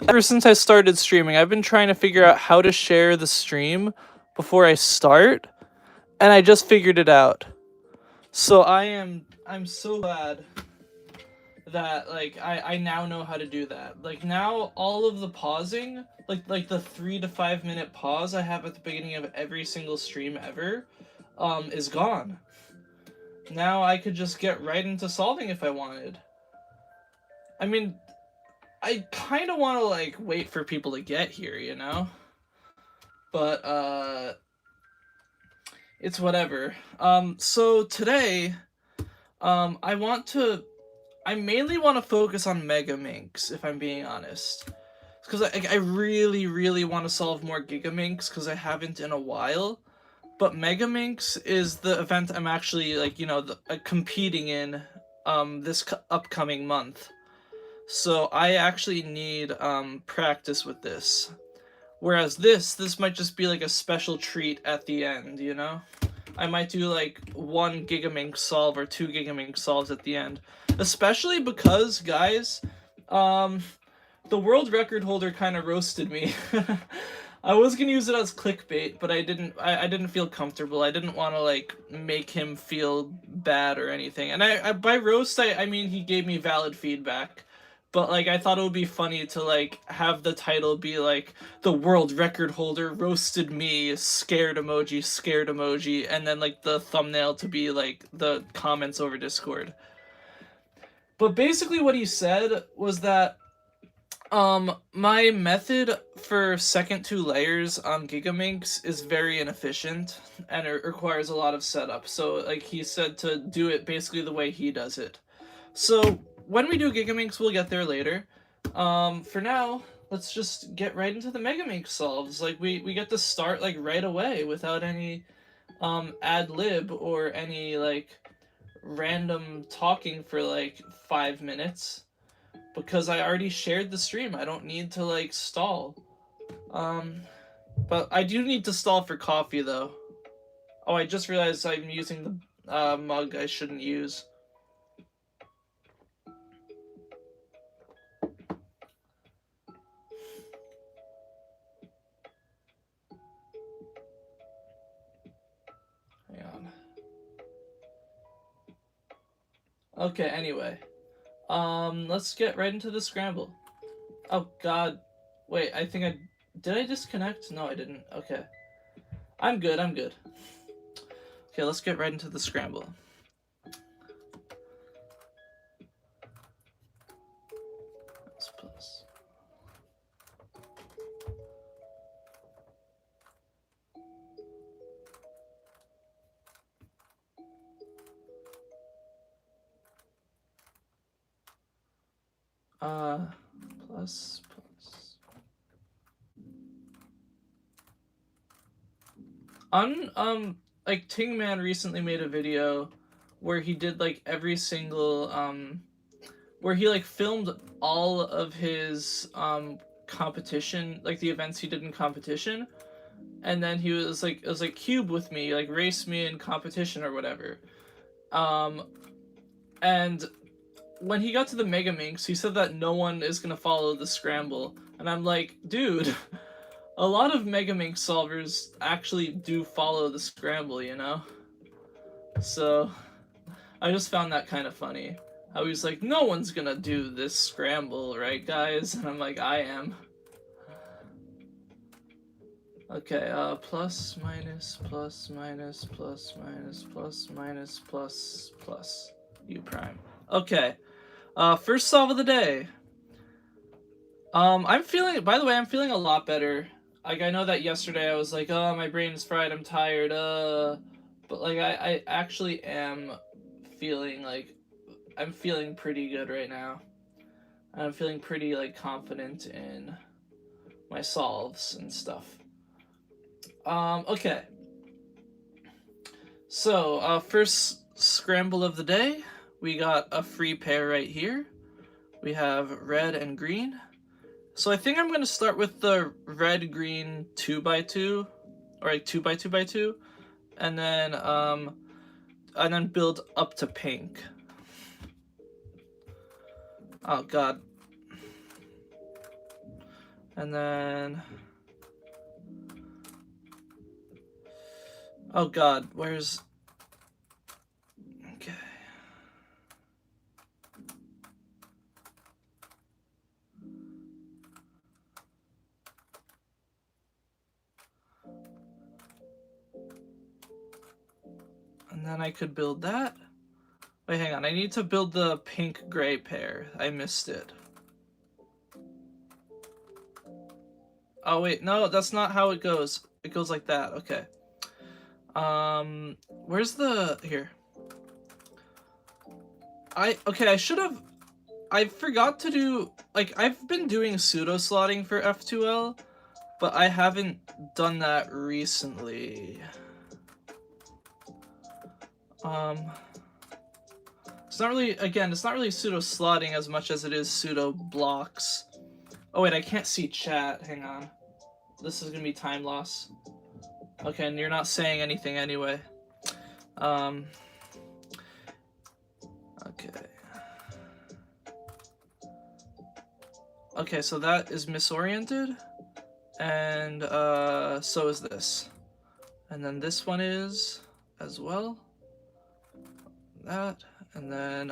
Ever since I started streaming, I've been trying to figure out how to share the stream before I start, and I just figured it out. So I'm so glad that like I now know how to do that. Like now all of the pausing, like the 3 to 5 minute pause I have at the beginning of every single stream ever, is gone. Now I could just get right into solving if I wanted. I mean, I kind of want to like wait for people to get here, you know? But it's whatever. So today, I want to I mainly want to focus on Mega Minx, if I'm being honest. Because I really, really want to solve more Giga Minx, because I haven't in a while. But Mega Minx is the event I'm actually, like, competing in this upcoming month. So I actually need practice with this. Whereas this might just be like a special treat at the end, you know? I might do like 1 Gigaminx solve or 2 Gigaminx solves at the end. Especially because, guys, um, the world record holder kind of roasted me. I was gonna use it as clickbait, but I didn't. I didn't feel comfortable. I didn't want to like make him feel bad or anything. And I by roast I mean he gave me valid feedback. But like I thought it would be funny to like have the title be like the world record holder roasted me, scared emoji, and then like the thumbnail to be like the comments over Discord. But basically what he said was that my method for second 2 layers on Gigaminx is very inefficient and it requires a lot of setup. So like he said to do it basically the way he does it. So when we do Gigaminx, we'll get there later. For now, let's just get right into the Megaminx solves. Like we get to start like right away without any ad lib or any like random talking for like 5 minutes because I already shared the stream. I don't need to like stall. Um, but I do need to stall for coffee though. Oh, I just realized I'm using the mug I shouldn't use. Hang on. Okay, anyway. Let's get right into the scramble. Oh god. Wait, I think I... Did I disconnect? No, I didn't. Okay. I'm good. Okay, let's get right into the scramble. Plus. Plus. Like, Tingman recently made a video where he did, like, every single, where he, like, filmed all of his, competition, like, the events he did in competition, and then he was, like, it was, like, cube with me, like, race me in competition or whatever. And when he got to the Mega Minx, he said that no one is gonna follow the scramble, and I'm like, dude, a lot of Mega Minx solvers actually do follow the scramble, you know? So, I just found that kind of funny. How he's like, no one's gonna do this scramble, right, guys? And I'm like, I am. Okay, plus, minus, plus, minus, plus, minus, plus, minus, plus, plus, U prime. Okay, first solve of the day. I'm feeling, by the way, I'm feeling a lot better. Like, I know that yesterday I was like, oh, my brain is fried, I'm tired, but, like, I actually am feeling, like, I'm feeling pretty good right now. I'm feeling pretty, like, confident in my solves and stuff. Okay. So, first scramble of the day, we got a free pair right here. We have red and green. So I think I'm going to start with the red-green 2x2, or like 2x2x2, and then build up to pink. Oh god. And then... Oh god, where's... Okay. And then I could build that. Wait, hang on. I need to build the pink-gray pair. I missed it. Oh, wait. No, that's not how it goes. It goes like that. Okay. Where's the... Here. Okay, I should have... I forgot to do... Like, I've been doing pseudo-slotting for F2L, but I haven't done that recently. It's not really... Again, it's not really pseudo-slotting as much as it is pseudo-blocks. Oh, wait, I can't see chat. Hang on. This is gonna be time loss. Okay, and you're not saying anything anyway. Okay. Okay, so that is misoriented. And, so is this. And then this one is as well. That. And then,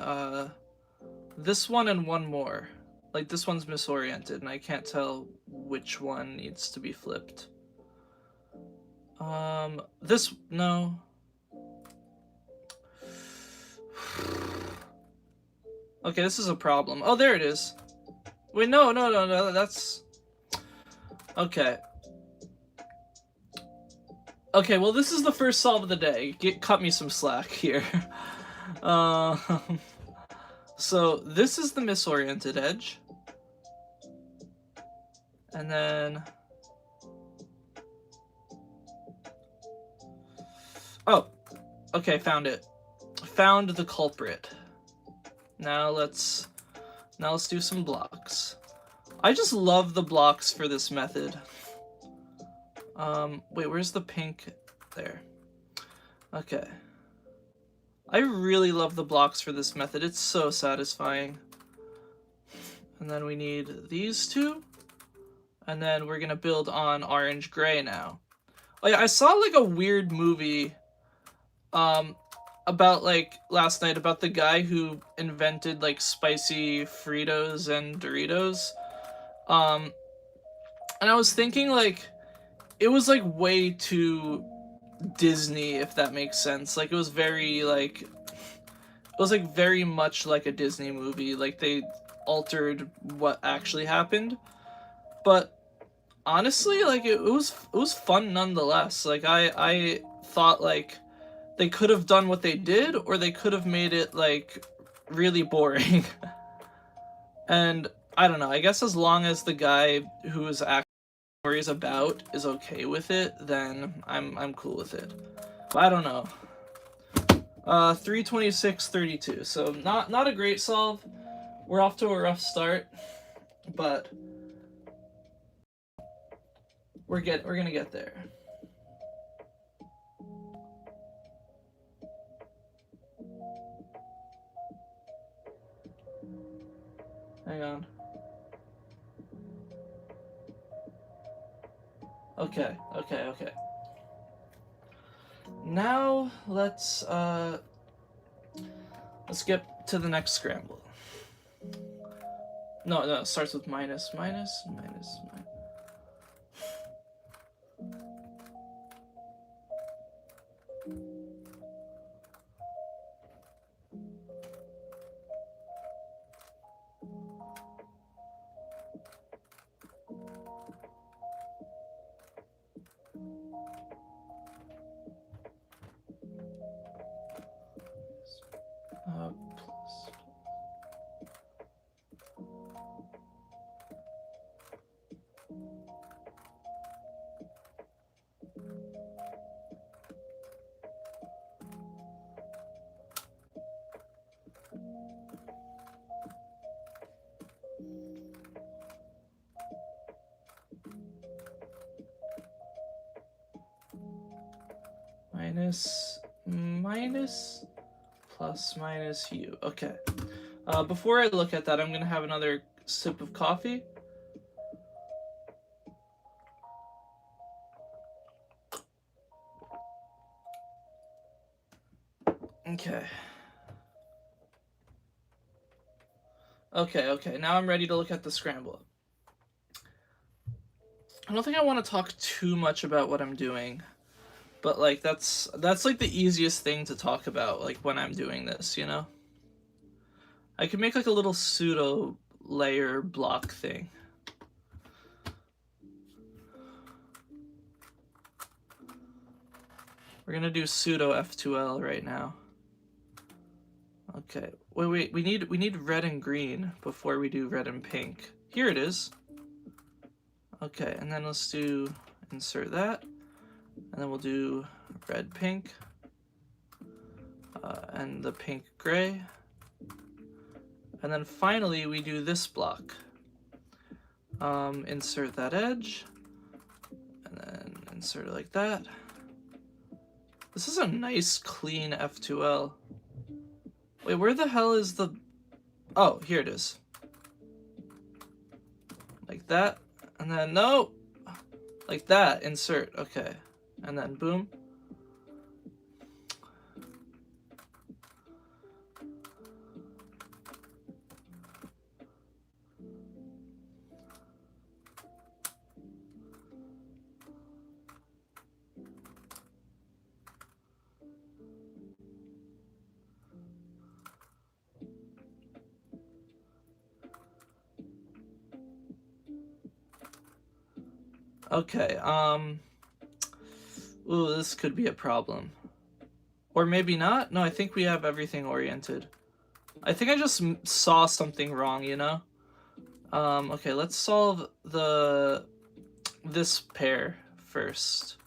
this one and one more. Like, this one's misoriented, and I can't tell which one needs to be flipped. This... No. Okay, this is a problem. Oh, there it is. Wait, no, that's... Okay. Okay, well, this is the first solve of the day. Cut me some slack here. So, this is the misoriented edge. And then... Oh, okay, found it. Found the culprit. Now let's do some blocks. I just love the blocks for this method. Wait, where's the pink? There. Okay. I really love the blocks for this method. It's so satisfying. And then we need these two. And then we're gonna build on orange-gray now. Like, I saw, like, a weird movie, about, like, last night, about the guy who invented, like, spicy Fritos and Doritos. And I was thinking, like, it was, like, way too Disney, if that makes sense. Like, it was very, like, it was, like, very much like a Disney movie. Like, they altered what actually happened. But honestly, like, it was fun nonetheless. Like, I thought, like, they could have done what they did, or they could have made it, like, really boring. And I don't know, I guess as long as the guy who is actually stories about is okay with it, then I'm cool with it. But I don't know. 326.32. So not a great solve. We're off to a rough start, but we're gonna get there. Hang on. Okay. Now let's get to the next scramble. No, it starts with minus. Plus. Minus plus minus u. Okay. Before I look at that, I'm gonna have another sip of coffee. Okay. Okay, now I'm ready to look at the scramble. I don't think I want to talk too much about what I'm doing, but like that's like the easiest thing to talk about, like when I'm doing this, you know? I can make like a little pseudo layer block thing. We're gonna do pseudo F2L right now. Okay, wait, we need red and green before we do red and pink. Here it is. Okay, and then let's do insert that, and then we'll do red pink, and the pink gray, and then finally we do this block. Insert that edge, and then insert it like that. This is a nice clean F2L. Wait, where the hell is the... Oh, here it is. Like that, and then no! Like that, insert, okay. And then boom. Okay, ooh, this could be a problem. Or maybe not? No, I think we have everything oriented. I think I just saw something wrong, you know? Okay, let's solve this pair first,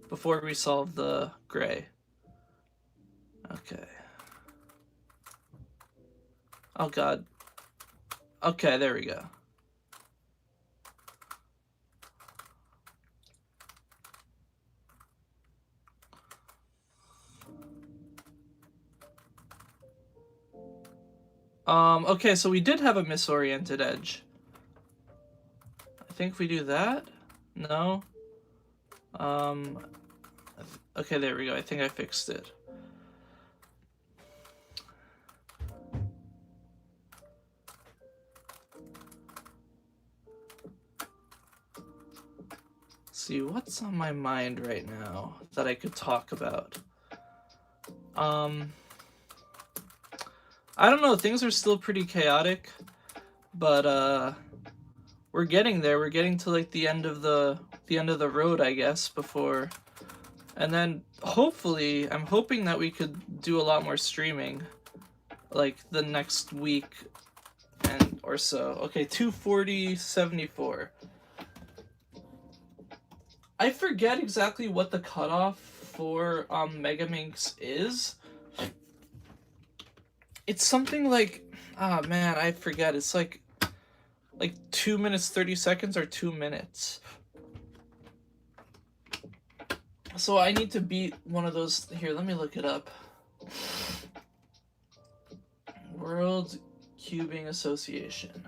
before we solve the gray. Okay. Oh god. Okay, there we go. Okay, so we did have a misoriented edge. I think we do that? No? Okay, there we go. I think I fixed it. Let's see, what's on my mind right now that I could talk about? I don't know, things are still pretty chaotic, but we're getting there. We're getting to like the end of the road, I guess, before, and then hopefully I'm hoping that we could do a lot more streaming like the next week and or so. Okay, 240.74. I forget exactly what the cutoff for Mega Minx is. It's something like, ah man, I forget. It's like 2 minutes 30 seconds or 2 minutes. So I need to beat one of those. Here, let me look it up. World Cubing Association.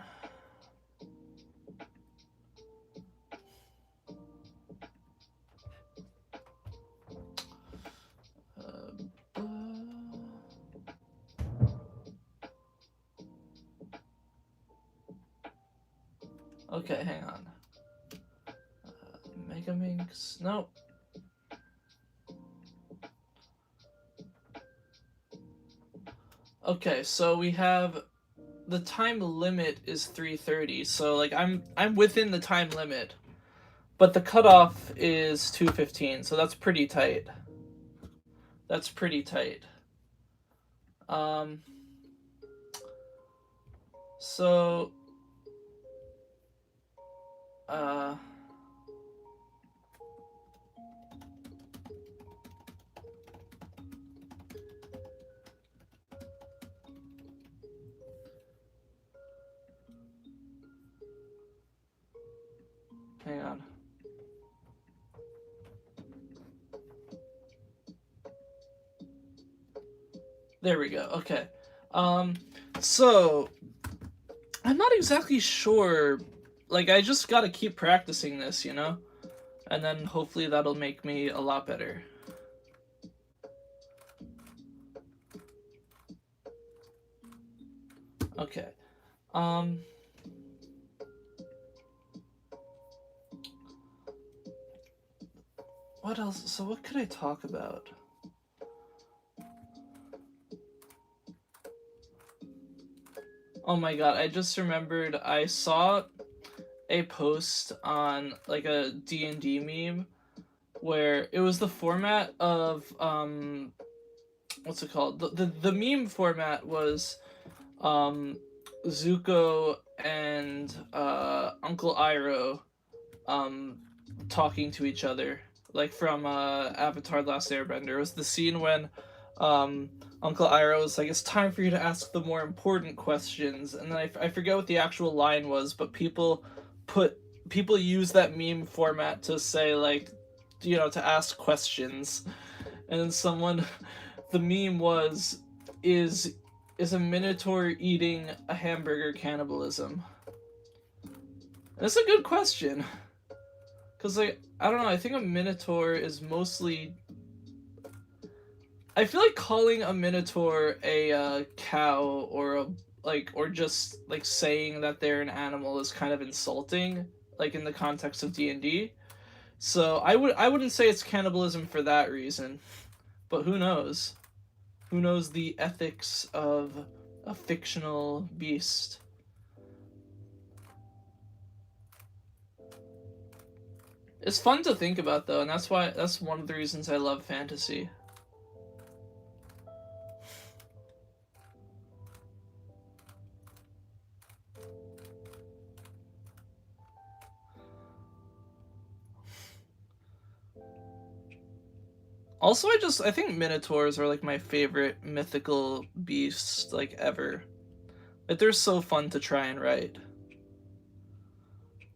Okay, hang on. Mega Minx. Nope. Okay, so we have the time limit is 3:30. So like I'm within the time limit. But the cutoff is 2:15, so that's pretty tight. That's pretty tight. So hang on. There we go. Okay. So I'm not exactly sure. Like, I just gotta keep practicing this, you know? And then hopefully that'll make me a lot better. Okay. Um. What else? So what could I talk about? Oh my god, I just remembered I saw a post on like a D&D meme where it was the format of what's it called? The meme format was um Zuko and Uncle Iroh um talking to each other, like from Avatar: The Last Airbender. It was the scene when um Uncle Iroh was like, "It's time for you to ask the more important questions," and then I forget what the actual line was, but put people use that meme format to say like, to ask questions, and then someone, the meme was, is is a minotaur eating a hamburger cannibalism? That's a good question. Cause like, I don't know, I think a minotaur is mostly. I feel like calling a minotaur a cow or a or just like saying that they're an animal is kind of insulting, like in the context of D&D. So I wouldn't say it's cannibalism for that reason, but who knows? Who knows the ethics of a fictional beast? It's fun to think about though, and that's one of the reasons I love fantasy. Also, I think minotaurs are like my favorite mythical beasts like ever. Like they're so fun to try and write.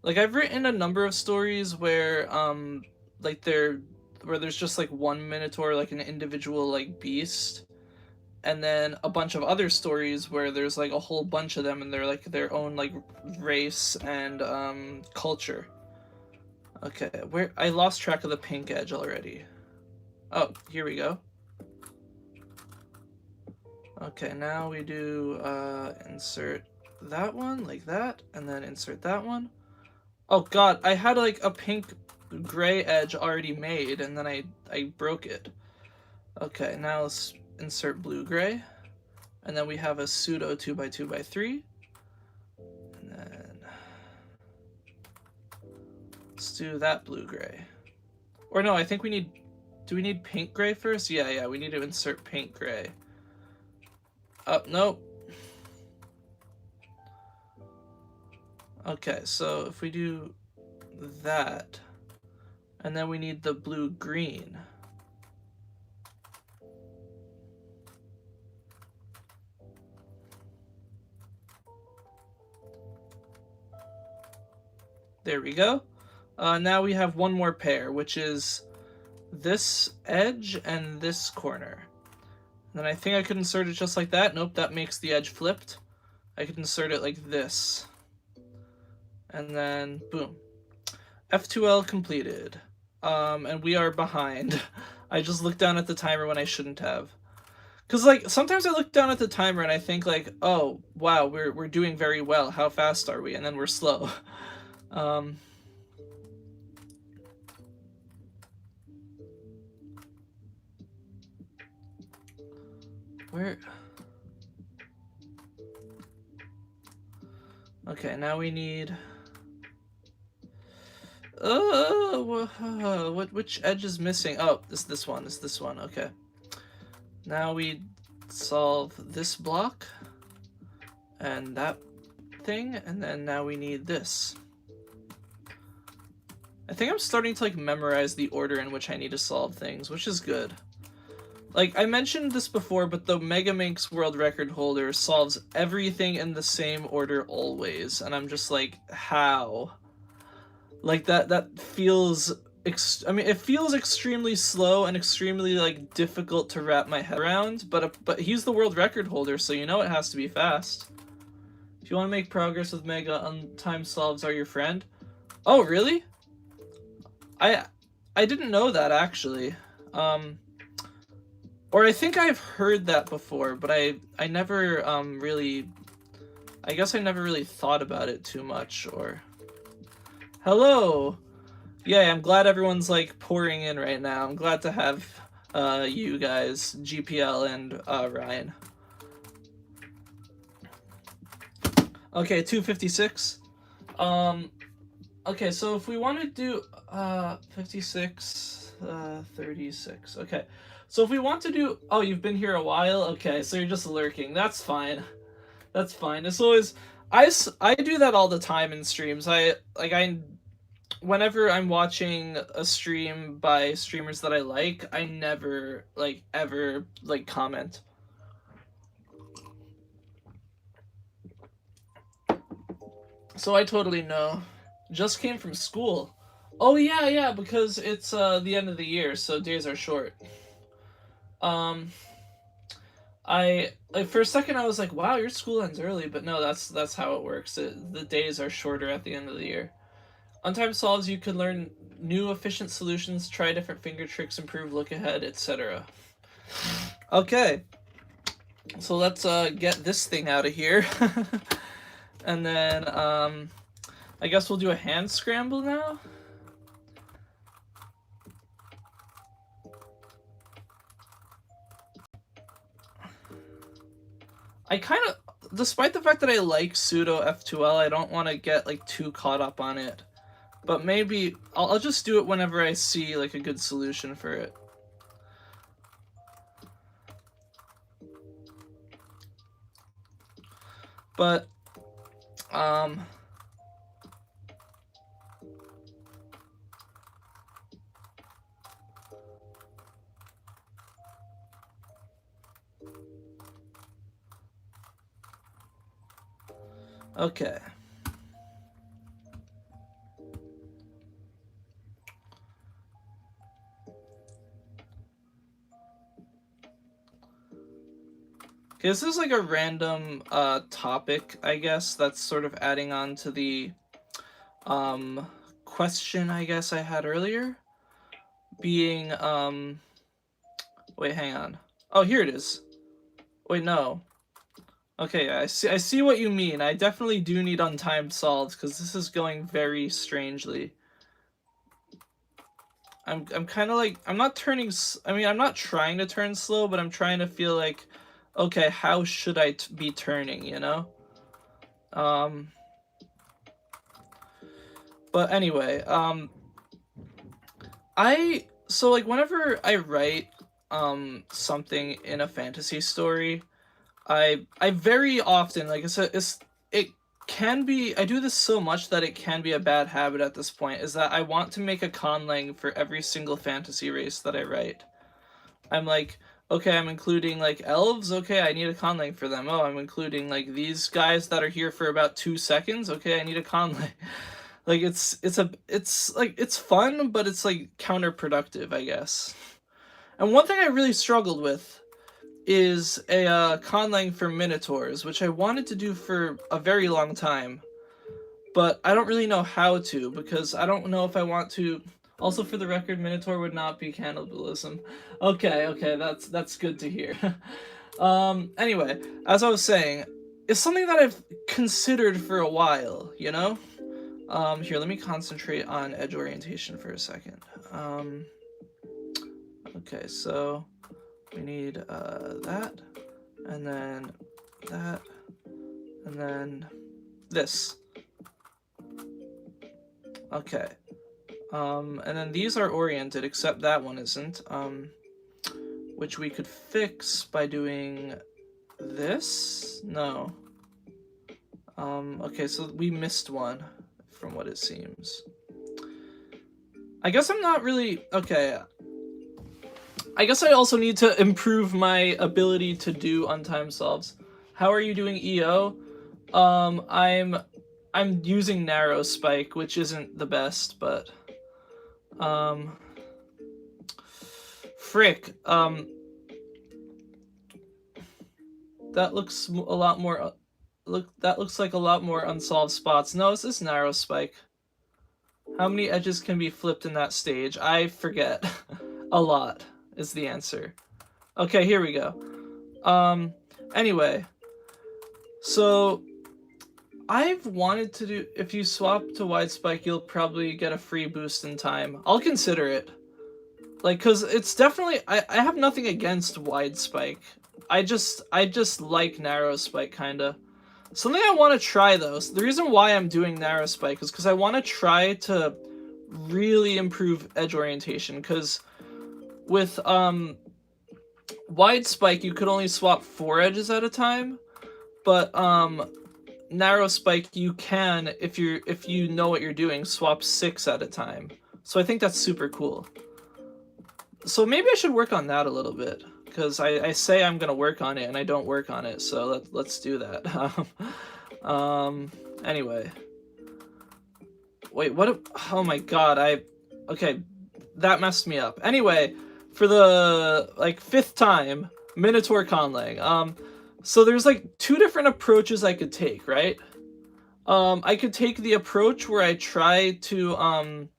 Like I've written a number of stories where like they're where there's just like one minotaur, like an individual like beast, and then a bunch of other stories where there's like a whole bunch of them and they're like their own like race and culture. Okay, where I lost track of the pink edge already. Oh, here we go. Okay, now we do insert that one like that, and then insert that one. Oh god, I had like a pink gray edge already made, and then I broke it. Okay, now let's insert blue gray, and then we have a pseudo 2x2x3, and then let's do that blue gray. Or no, I think we need. Do we need pink gray first? Yeah, we need to insert pink gray. Oh, nope. Okay, so if we do that, and then we need the blue green. There we go. Now we have one more pair, which is this edge and this corner. And then I think I could insert it just like that. Nope, that makes the edge flipped. I could insert it like this. And then, boom. F2L completed. And we are behind. I just looked down at the timer when I shouldn't have. Because, like, sometimes I look down at the timer and I think, like, oh, wow, we're doing very well. How fast are we? And then we're slow. Where... Okay, now we need... which edge is missing? Oh, this one. It's this one. Okay. Now we solve this block and that thing, and then now we need this. I think I'm starting to like memorize the order in which I need to solve things, which is good. Like I mentioned this before, but the Mega Minx world record holder solves everything in the same order always, and I'm just like, how? Like that feels I mean, it feels extremely slow and extremely like difficult to wrap my head around, but he's the world record holder, so you know it has to be fast. If you want to make progress with Mega, untimed solves are your friend. Oh, really? I didn't know that actually. Or I think I've heard that before, but I never really I guess I never really thought about it too much, or... Hello! Yeah, I'm glad everyone's, like, pouring in right now. I'm glad to have, you guys, GPL and, Ryan. Okay, 256. Okay, so if we want to do, 56, 36, okay. So if we want to do, oh, you've been here a while? Okay, so you're just lurking. That's fine. That's fine. It's always, I do that all the time in streams. Whenever I'm watching a stream by streamers that I like, I never, like, ever, like, comment. So I totally know. Just came from school. Oh yeah, because it's the end of the year, so days are short. I like for a second I was like, wow, your school ends early, but no, that's how it works. The days are shorter at the end of the year. On time solves, you can learn new efficient solutions, try different finger tricks, improve look ahead, etc. Okay, so let's get this thing out of here, and then I guess we'll do a hand scramble now. I kind of, despite the fact that I like pseudo F2L, I don't want to get like too caught up on it. But maybe I'll just do it whenever I see like a good solution for it. But okay. Okay, this is like a random topic, I guess, that's sort of adding on to the question I guess I had earlier. Being wait, hang on. Oh, here it is. Wait, no. Okay, I see what you mean. I definitely do need untimed solves because this is going very strangely. I'm kind of like, I'm not turning, I mean, I'm not trying to turn slow, but I'm trying to feel like, okay, how should I be turning, you know? But anyway, so like whenever I write something in a fantasy story, I very often, like it can be, I do this so much that it can be a bad habit at this point, is that I want to make a conlang for every single fantasy race that I write. I'm like, okay, I'm including like elves, okay, I need a conlang for them. Oh, I'm including like these guys that are here for about 2 seconds, okay, I need a conlang. Like it's like it's fun, but it's like counterproductive, I guess. And one thing I really struggled with is a conlang for minotaurs, which I wanted to do for a very long time, but I don't really know how to, because I don't know if I want to. Also, for the record, minotaur would not be cannibalism. Okay, that's good to hear. Anyway, as I was saying, it's something that I've considered for a while, you know? Here, let me concentrate on edge orientation for a second. Okay, so we need that, and then that, and then this. Okay. And then these are oriented, except that one isn't, which we could fix by doing this? No. Okay, so we missed one, from what it seems. I guess I'm not really, okay. I guess I also need to improve my ability to do untimed solves. How are you doing, EO? I'm using narrow spike, which isn't the best, but frick, that looks a lot more, that looks like a lot more unsolved spots. No, it's this narrow spike. How many edges can be flipped in that stage? I forget. A lot is the answer. Okay, here we go. Anyway, so I've wanted to do, if you swap to wide spike, you'll probably get a free boost in time. I'll consider it. Like, cause it's definitely, I have nothing against wide spike. I just like narrow spike kinda. Something I want to try though, so the reason why I'm doing narrow spike is because I want to try to really improve edge orientation, because with wide spike you could only swap 4 edges at a time, but narrow spike you can, if you know what you're doing, swap 6 at a time. So I think that's super cool. So maybe I should work on that a little bit, because I say I'm gonna work on it and I don't work on it, so let's do that. Anyway. Wait, what? Oh my god, okay, that messed me up. Anyway, for the, like, 5th time, Minotaur conlang. So there's, like, 2 different approaches I could take, right? I could take the approach where I try to,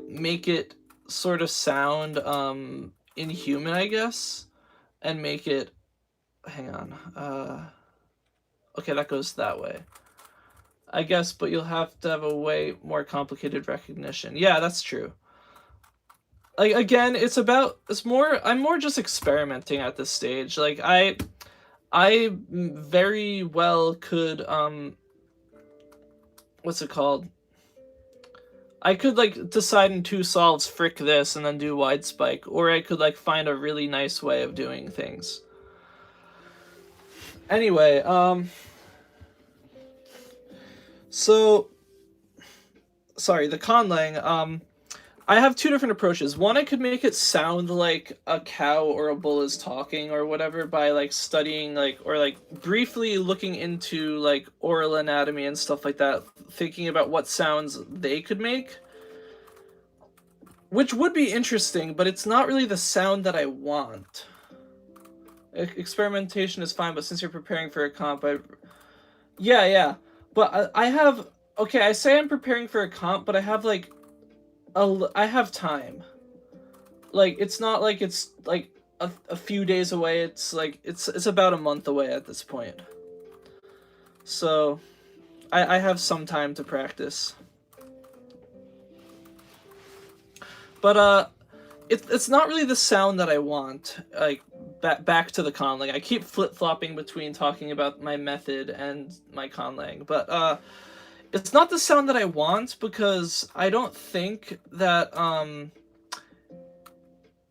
make it sort of sound, inhuman, I guess, and make it, hang on, okay, that goes that way, I guess, but you'll have to have a way more complicated recognition. Yeah, that's true. Like, again, I'm more just experimenting at this stage. Like, I very well could, what's it called? I could, like, decide in 2 solves, frick this, and then do wide spike, or I could, like, find a really nice way of doing things. Anyway, so, sorry, the conlang, I have 2 different approaches. One, I could make it sound like a cow or a bull is talking or whatever by, like, studying, like, or, like, briefly looking into, like, oral anatomy and stuff like that, thinking about what sounds they could make. Which would be interesting, but it's not really the sound that I want. Experimentation is fine, but since you're preparing for a comp, yeah. But I have... Okay, I say I'm preparing for a comp, but I have, like... I have time. Like, it's not like it's, like, a few days away. It's, like, it's about a month away at this point. So, I have some time to practice. But, it's not really the sound that I want. Like, back to the conlang. I keep flip-flopping between talking about my method and my conlang. But, it's not the sound that I want, because I don't think that,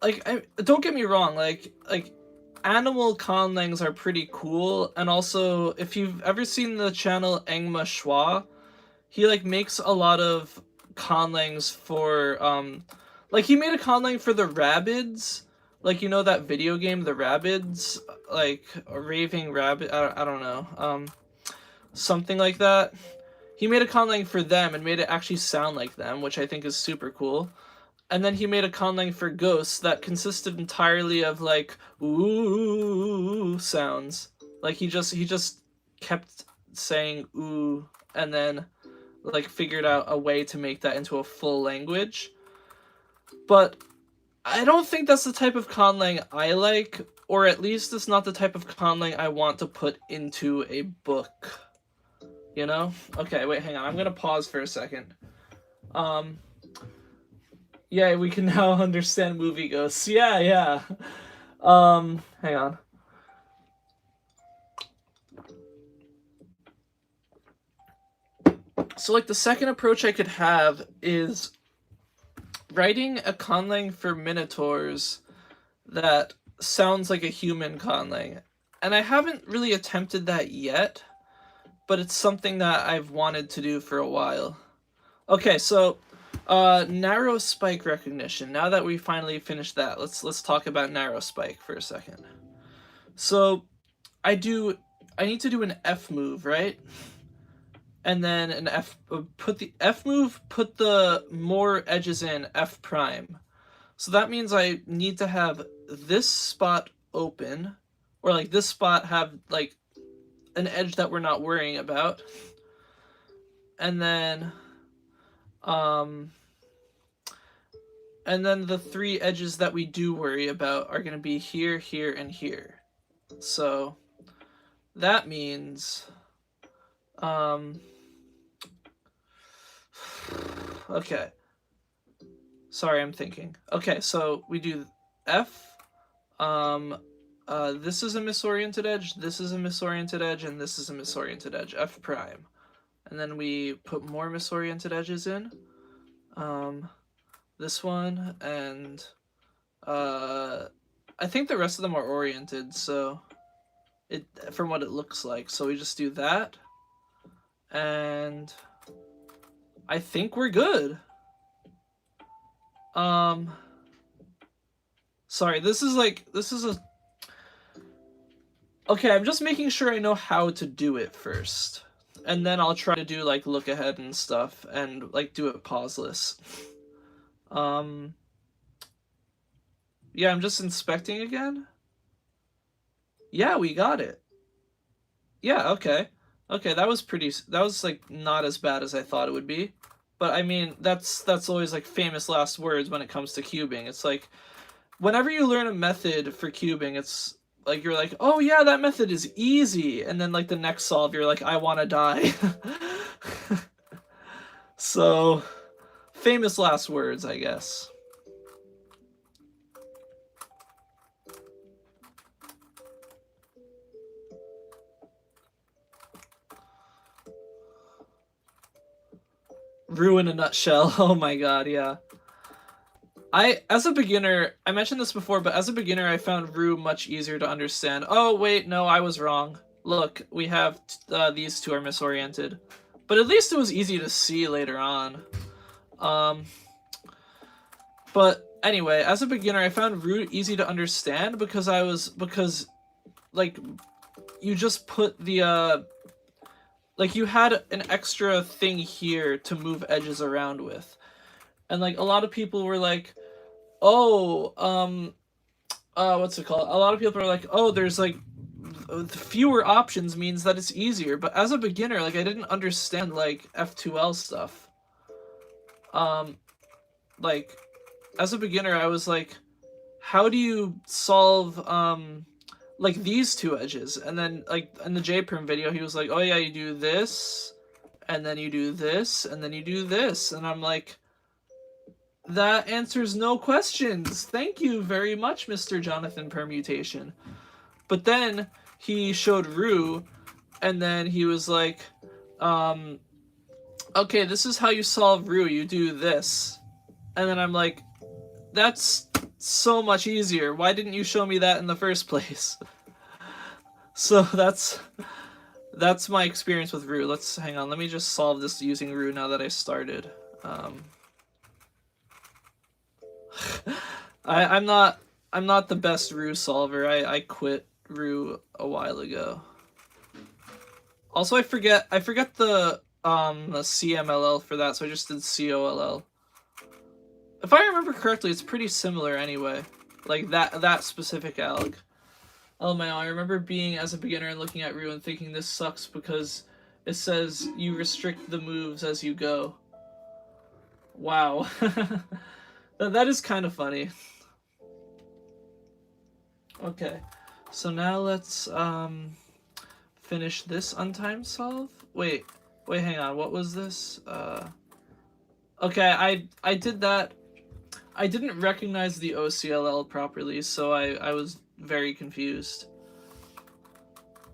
like, don't get me wrong, like, animal conlangs are pretty cool, and also, if you've ever seen the channel Engma Schwa, he, like, makes a lot of conlangs for, like, he made a conlang for the Rabbids, like, you know that video game, the Rabbids, like, a raving rabbit, I don't know, something like that. He made a conlang for them and made it actually sound like them, which I think is super cool. And then he made a conlang for ghosts that consisted entirely of, like, ooh sounds. Like, he just kept saying ooh, and then, like, figured out a way to make that into a full language. But I don't think that's the type of conlang I like, or at least it's not the type of conlang I want to put into a book. You know? Okay, wait, hang on. I'm gonna pause for a second. Yeah, we can now understand movie ghosts. Yeah. Hang on. So, like, the second approach I could have is writing a conlang for minotaurs that sounds like a human conlang. And I haven't really attempted that yet, but it's something that I've wanted to do for a while. Okay, so narrow spike recognition. Now that we finally finished that, let's talk about narrow spike for a second. So I need to do an F move, right? And then an F, put the F move, put the more edges in F prime. So that means I need to have this spot open, or, like, this spot have, like, an edge that we're not worrying about. And then the 3 edges that we do worry about are going to be here, here, and here. So that means Um, okay. Sorry, I'm thinking. Okay, so we do F. This is a misoriented edge, this is a misoriented edge, and this is a misoriented edge, F prime. And then we put more misoriented edges in. This one, and I think the rest of them are oriented, so from what it looks like. So we just do that, and I think we're good. Sorry, this is a... Okay, I'm just making sure I know how to do it first. And then I'll try to do, like, look ahead and stuff, and, like, do it pauseless. Yeah, I'm just inspecting again. Yeah, we got it. Yeah, okay. Okay, that was, like, not as bad as I thought it would be. But, I mean, that's always, like, famous last words when it comes to cubing. It's like, whenever you learn a method for cubing, it's like you're like, oh yeah, that method is easy, and then like the next solve, you're like, I want to die. So, famous last words, I guess. Rue in a nutshell. Oh my god, yeah. As a beginner, I mentioned this before, but as a beginner, I found Rue much easier to understand. Oh, wait, no, I was wrong. Look, we have, these two are misoriented. But at least it was easy to see later on. But anyway, as a beginner, I found Rue easy to understand because like, you just put the, like, you had an extra thing here to move edges around with. And, like, a lot of people were like, oh, what's it called? A lot of people are like, oh, there's, like, fewer options means that it's easier. But as a beginner, like, I didn't understand, like, F2L stuff. Like, as a beginner, I was like, how do you solve, like, these two edges? And then, like, in the J-Perm video, he was like, oh yeah, you do this, and then you do this, and then you do this. And I'm like, that answers no questions. Thank you very much, Mr. Jonathan Permutation. But then he showed Rue, and then he was like, okay, this is how you solve Rue. You do this. And then I'm like, that's so much easier. Why didn't you show me that in the first place? So that's my experience with Rue. Hang on. Let me just solve this using Rue now that I started. I'm not the best Rue solver. I quit Rue a while ago. Also, I forget the CMLL for that, so I just did COLL. If I remember correctly, it's pretty similar anyway. Like that specific alg. Oh my god, I remember being as a beginner and looking at Rue and thinking this sucks because it says you restrict the moves as you go. Wow. That is kind of funny. Okay, so now let's finish this untimed solve. Wait, hang on. What was this? Okay, I did that. I didn't recognize the OCLL properly, so I was very confused.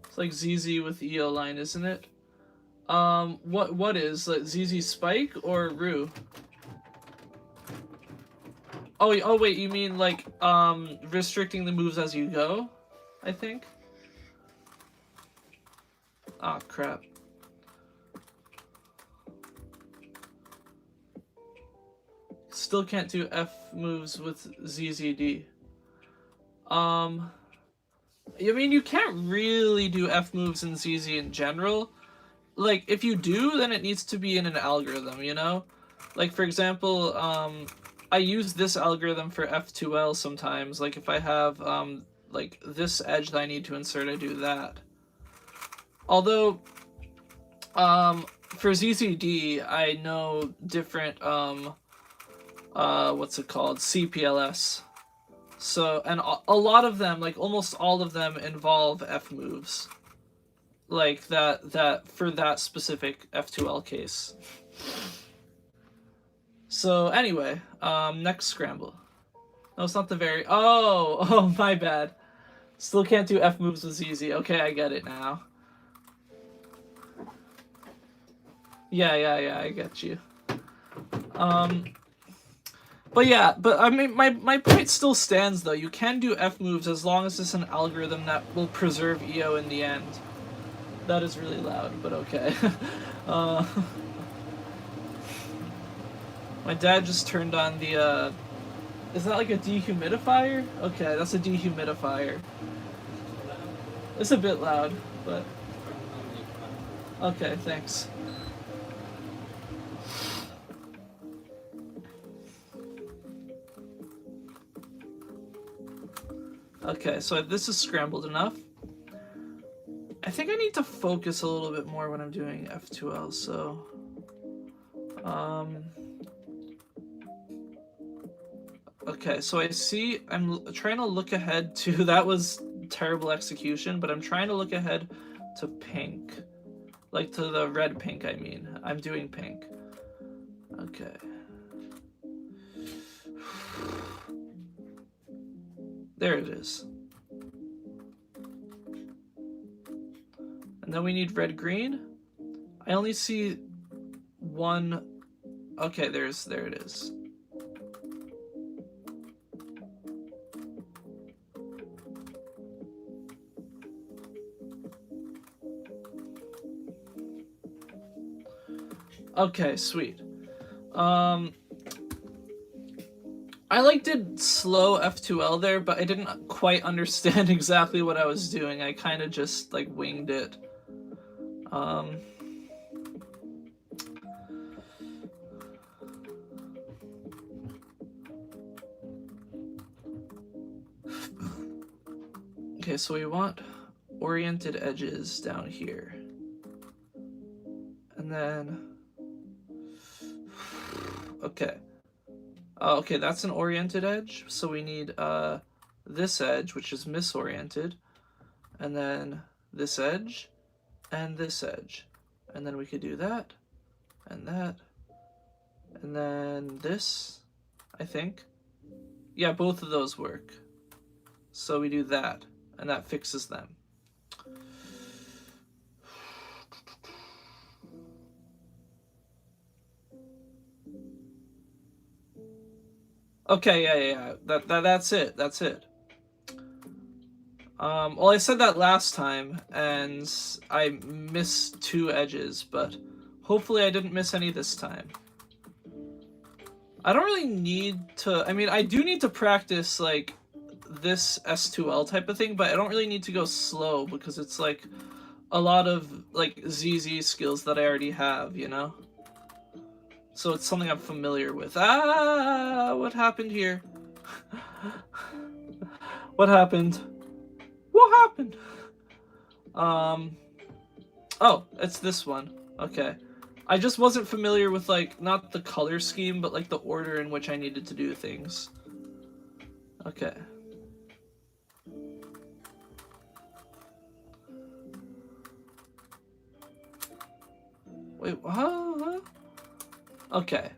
It's like ZZ with EO line, isn't it? What is like ZZ Spike or Rue? Oh wait, you mean like restricting the moves as you go? I think. Ah, crap. Still can't do F moves with ZZD. I mean, you can't really do F moves in ZZ in general. Like, if you do, then it needs to be in an algorithm, you know? Like, for example, I use this algorithm for F2L sometimes. Like, if I have, like, this edge that I need to insert, I do that. Although, for ZZD, I know different, what's it called? CPLS. So, and a lot of them, like, almost all of them involve F moves. like that for that specific F2L case. So anyway, next scramble. No, it's not the very. Oh, my bad. Still can't do F moves with ZZ. Okay, I get it now. Yeah, I get you. But yeah, but I mean, my point still stands though. You can do F moves as long as it's an algorithm that will preserve EO in the end. That is really loud, but okay. My dad just turned on the, is that like a dehumidifier? Okay, that's a dehumidifier. It's a bit loud, but... Okay, thanks. Okay, so this is scrambled enough. I think I need to focus a little bit more when I'm doing F2L, so... Okay, so I see I'm trying to look ahead to... That was terrible execution, but I'm trying to look ahead to pink. Like to the red pink, I mean. I'm doing pink. Okay. There it is. And then we need red-green. I only see one... Okay, there it is. Okay, sweet. I like did slow F2L there, but I didn't quite understand exactly what I was doing. I kind of just like winged it. Okay, so we want oriented edges down here. And then... Okay. Okay, that's an oriented edge. So we need this edge, which is misoriented. And then this edge. And this edge. And then we could do that. And that. And then this, I think. Yeah, both of those work. So we do that. And that fixes them. Okay, yeah. That's it. That's it. Well, I said that last time, and I missed 2 edges, but hopefully I didn't miss any this time. I don't really need to... I mean, I do need to practice, like, this S2L type of thing, but I don't really need to go slow, because it's, like, a lot of, like, ZZ skills that I already have, you know? So it's something I'm familiar with. Ah, what happened here? What happened? What happened? Oh, it's this one. Okay. I just wasn't familiar with, like, not the color scheme, but, like, the order in which I needed to do things. Okay. Wait, huh? Okay.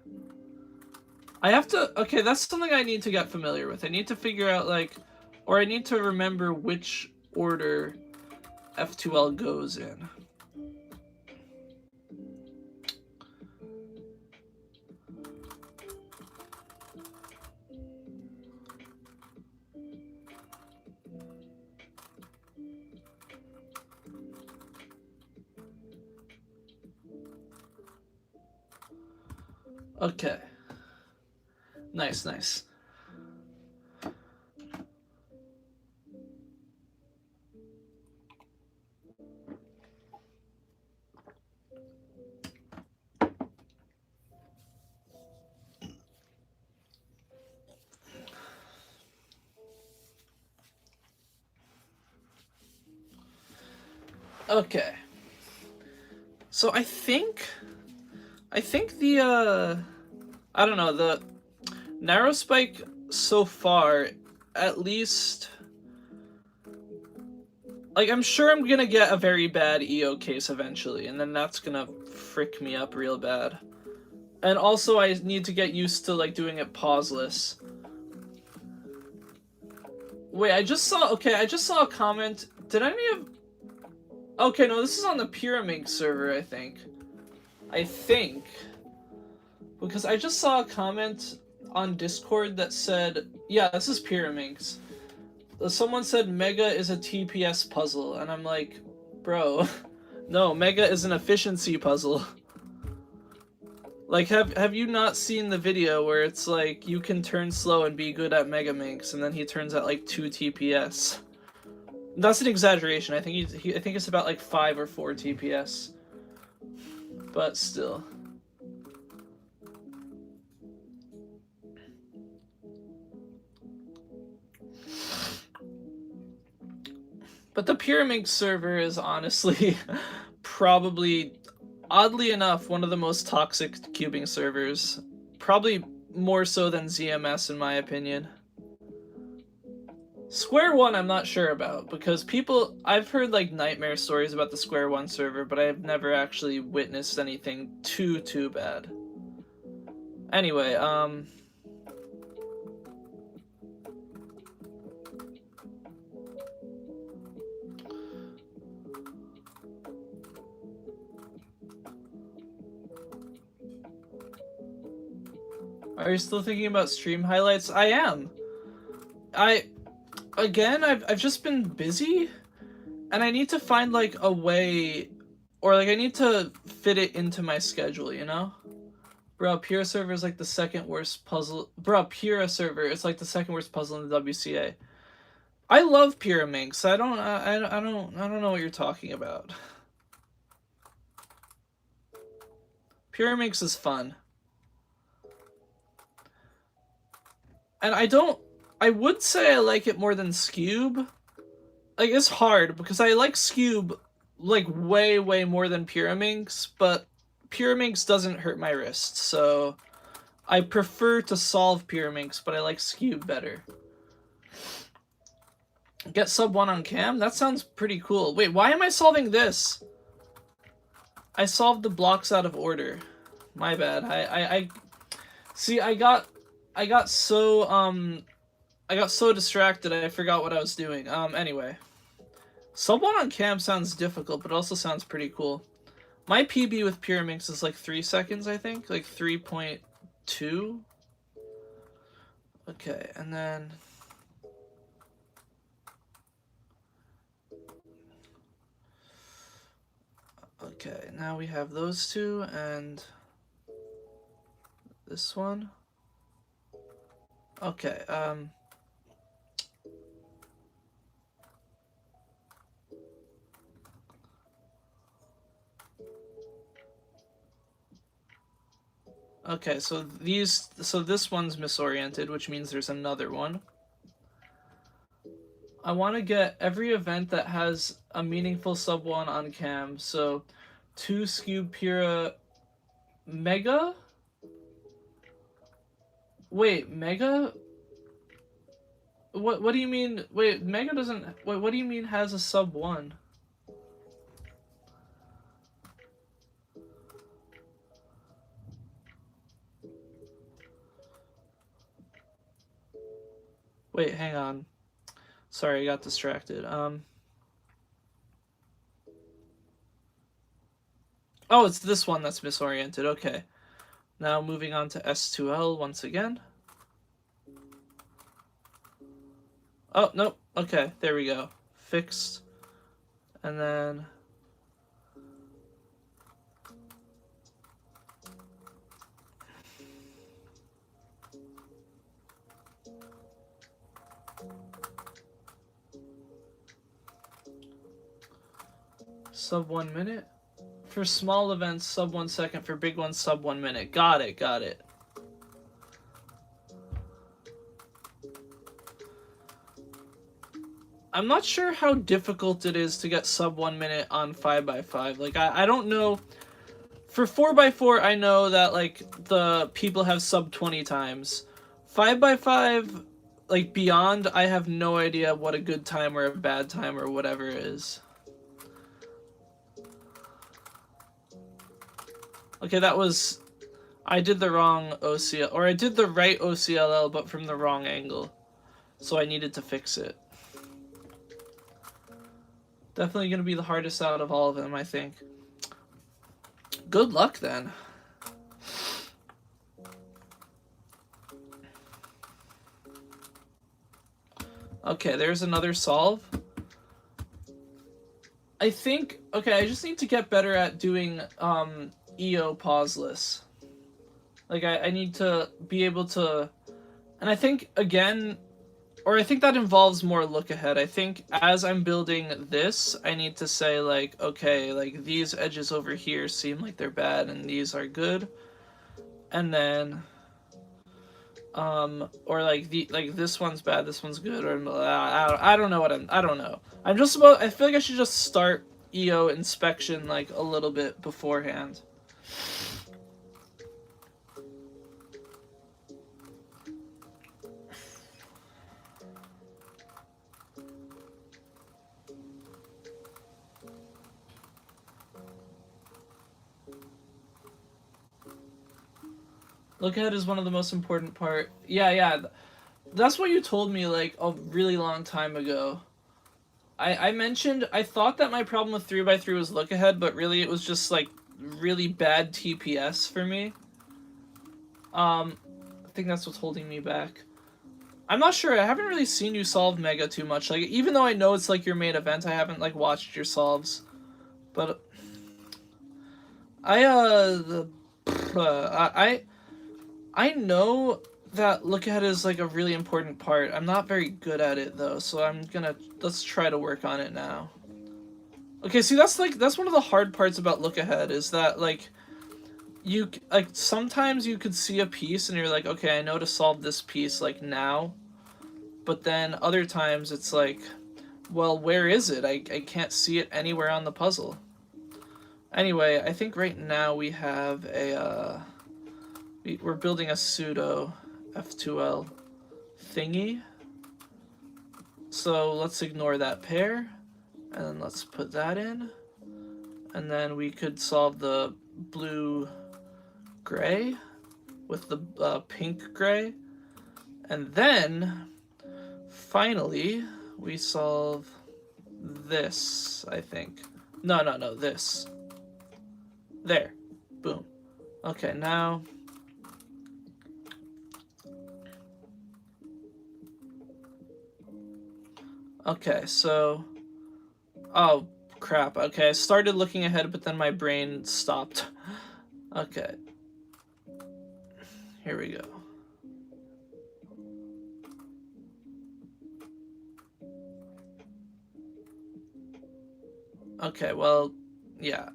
I have to... Okay, that's something I need to get familiar with. I need to figure out, like... Or I need to remember which order F2L goes in. Okay. Nice. Okay. So I think the, I don't know, the narrow spike so far, at least, Like, I'm sure I'm gonna get a very bad EO case eventually, and then that's gonna frick me up real bad. And also, I need to get used to, like, doing it pauseless. Wait, I just saw a comment. Did any of... Okay, no, this is on the Pyramid server, I think. Because I just saw a comment on Discord that said... Yeah, this is Pyraminx. Someone said Mega is a TPS puzzle, and I'm like, bro, no, Mega is an efficiency puzzle. Like, have you not seen the video where it's like, you can turn slow and be good at Mega Minx, and then he turns at like 2 TPS? That's an exaggeration. I think I think it's about like 5 or 4 TPS. But still. But the Pyramid server is honestly probably, oddly enough, one of the most toxic cubing servers. Probably more so than ZMS in my opinion. Square One I'm not sure about, because I've heard like nightmare stories about the Square One server, but I've never actually witnessed anything too bad. Anyway, are you still thinking about stream highlights? I am. Again, I've just been busy, and I need to find like a way, or like I need to fit it into my schedule, you know? Bro, Pura server is like the second worst puzzle. Bro, Pura server is like the second worst puzzle in the WCA. I love Pura Minx. I don't know what you're talking about. Pura Minx is fun. And I would say I like it more than Scube. Like, it's hard, because I like Scube, like, way more than Pyraminx, but Pyraminx doesn't hurt my wrist, so I prefer to solve Pyraminx, but I like Scube better. Get sub 1 on cam? That sounds pretty cool. Wait, why am I solving this? I solved the blocks out of order. My bad. See, I got so distracted I forgot what I was doing. Anyway. Sub 1 on cam sounds difficult, but also sounds pretty cool. My PB with Pyraminx is like 3 seconds, I think. Like 3.2. Okay, and then... Okay, now we have those two, and... this one. Okay, okay, so this one's misoriented, which means there's another one. I want to get every event that has a meaningful sub 1 on cam, so 2 Scube Pura Mega? Wait, Mega? What do you mean? Wait, Mega doesn't... Wait, what do you mean has a sub 1? Wait, hang on. Sorry, I got distracted. Oh, it's this one that's misoriented. Okay. Now moving on to S2L once again. Oh, nope. Okay, there we go. Fixed. And then... sub 1 minute? For small events, sub 1 second. For big ones, sub 1 minute. Got it, got it. I'm not sure how difficult it is to get sub 1 minute on 5x5. Like, I don't know. For 4x4, I know that, like, the people have sub 20 times. 5x5, like beyond, I have no idea what a good time or a bad time or whatever is. Okay, that was, I did the wrong OCL, or I did the right OCLL, but from the wrong angle. So I needed to fix it. Definitely going to be the hardest out of all of them, I think. Good luck, then. Okay, there's another solve. I think, okay, I just need to get better at doing EO pauseless. Like, I need to be able to... And I think, again, or I think that involves more look ahead. I think as I'm building this, I need to say, like, okay, like, these edges over here seem like they're bad, and these are good. And then... or like this one's bad, this one's good, or I don't know what I don't know. I'm just about, I feel like I should just start EO inspection like a little bit beforehand. Look ahead is one of the most important part. Yeah, that's what you told me like a really long time ago. I mentioned, I thought that my problem with 3x3 was look ahead, but really it was just like really bad TPS for me. I think that's what's holding me back. I'm not sure. I haven't really seen you solve Mega too much. Like, even though I know it's like your main event, I haven't like watched your solves. But I know that look ahead is like a really important part. I'm not very good at it though, so let's try to work on it now. Okay, see, that's one of the hard parts about look ahead is that like you like sometimes you could see a piece and you're like, okay, I know to solve this piece like now, but then other times it's like, well, where is it? I can't see it anywhere on the puzzle. Anyway, I think right now we have a we're building a pseudo F2L thingy. So let's ignore that pair, and let's put that in. And then we could solve the blue-gray with the pink-gray. And then, finally, we solve this, I think. No, this. There. Boom. Okay, now... Okay, so... Oh, crap. Okay, I started looking ahead, but then my brain stopped. Okay. Here we go. Okay, well, yeah.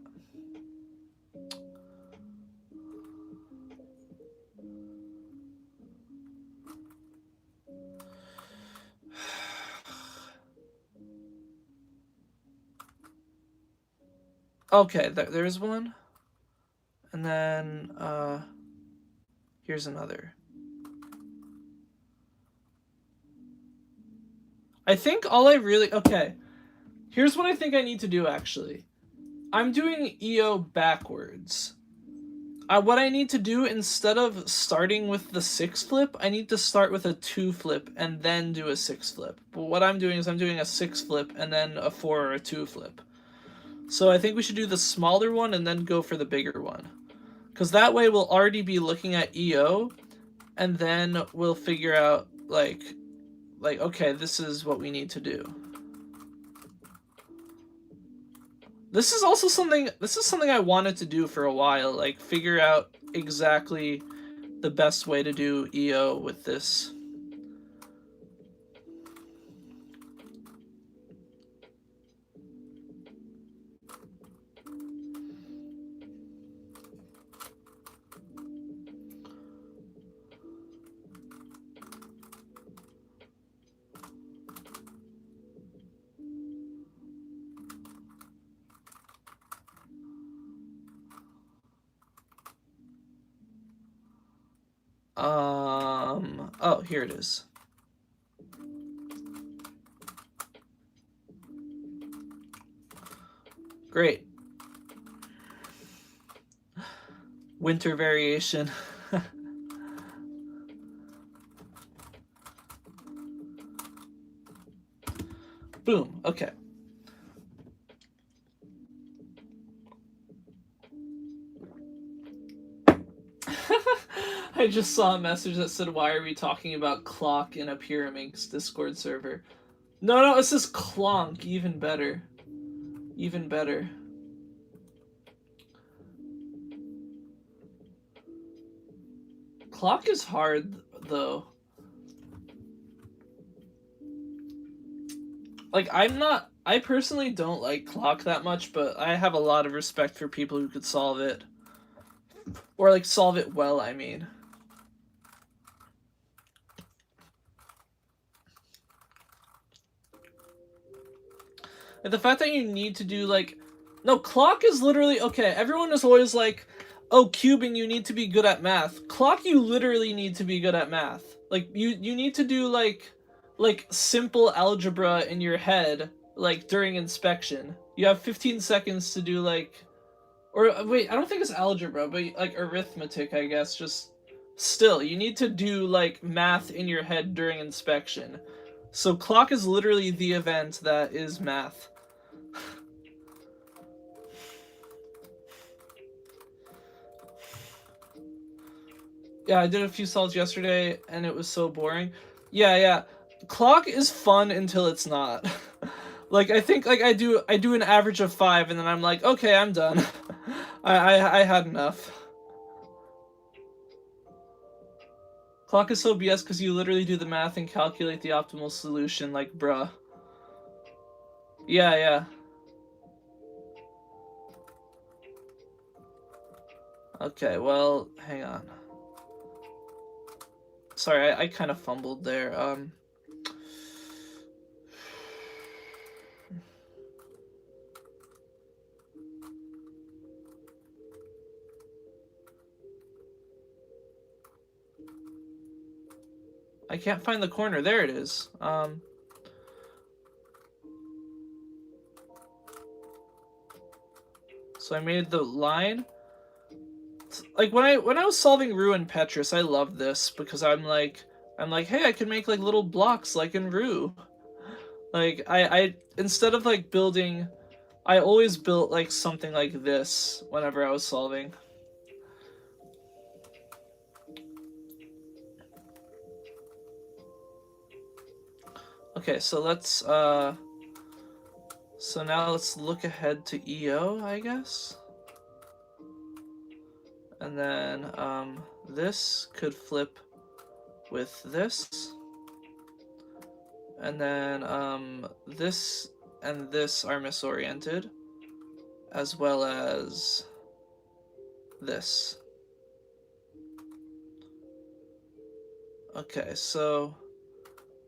Okay, there's one. And then, here's another. I think all I really... Okay. Here's what I think I need to do, actually. I'm doing EO backwards. What I need to do, instead of starting with the 6 flip, I need to start with a 2 flip and then do a 6 flip. But what I'm doing is I'm doing a 6 flip and then a 4 or a 2 flip. So I think we should do the smaller one and then go for the bigger one. Because that way we'll already be looking at EO, and then we'll figure out, like, okay, this is what we need to do. This is also something I wanted to do for a while, like, figure out exactly the best way to do EO with this. Oh, here it is. Great. Winter variation. Boom. Okay. I just saw a message that said, "Why are we talking about clock in a Pyraminx Discord server?" No, it says clonk. Even better. Even better. Clock is hard, though. Like, I personally don't like clock that much, but I have a lot of respect for people who could solve it. Or, like, solve it well, I mean. And the fact that you need to do, like... No, clock is literally... Okay, everyone is always like, oh, cubing, you need to be good at math. Clock, you literally need to be good at math. Like, you need to do, like simple algebra in your head, like, during inspection. You have 15 seconds to do, like... Or, wait, I don't think it's algebra, but, like, arithmetic, I guess. Just... Still, you need to do, like, math in your head during inspection. So clock is literally the event that is math. Yeah, I did a few solves yesterday, and it was so boring. Yeah. Clock is fun until it's not. Like, I think, like, I do an average of 5, and then I'm like, okay, I'm done. I had enough. Clock is so BS because you literally do the math and calculate the optimal solution, like, bruh. Yeah. Okay, well, hang on. Sorry, I kind of fumbled there. I can't find the corner. There it is. So I made the line. Like, when I was solving Rue and Petrus, I loved this because I'm like, hey, I can make, like, little blocks like in Rue. Like, I instead of, like, building, I always built, like, something like this whenever I was solving. Okay, so let's so now let's look ahead to EO, I guess. And then this could flip with this. And then this and this are misoriented, as well as this. Okay, so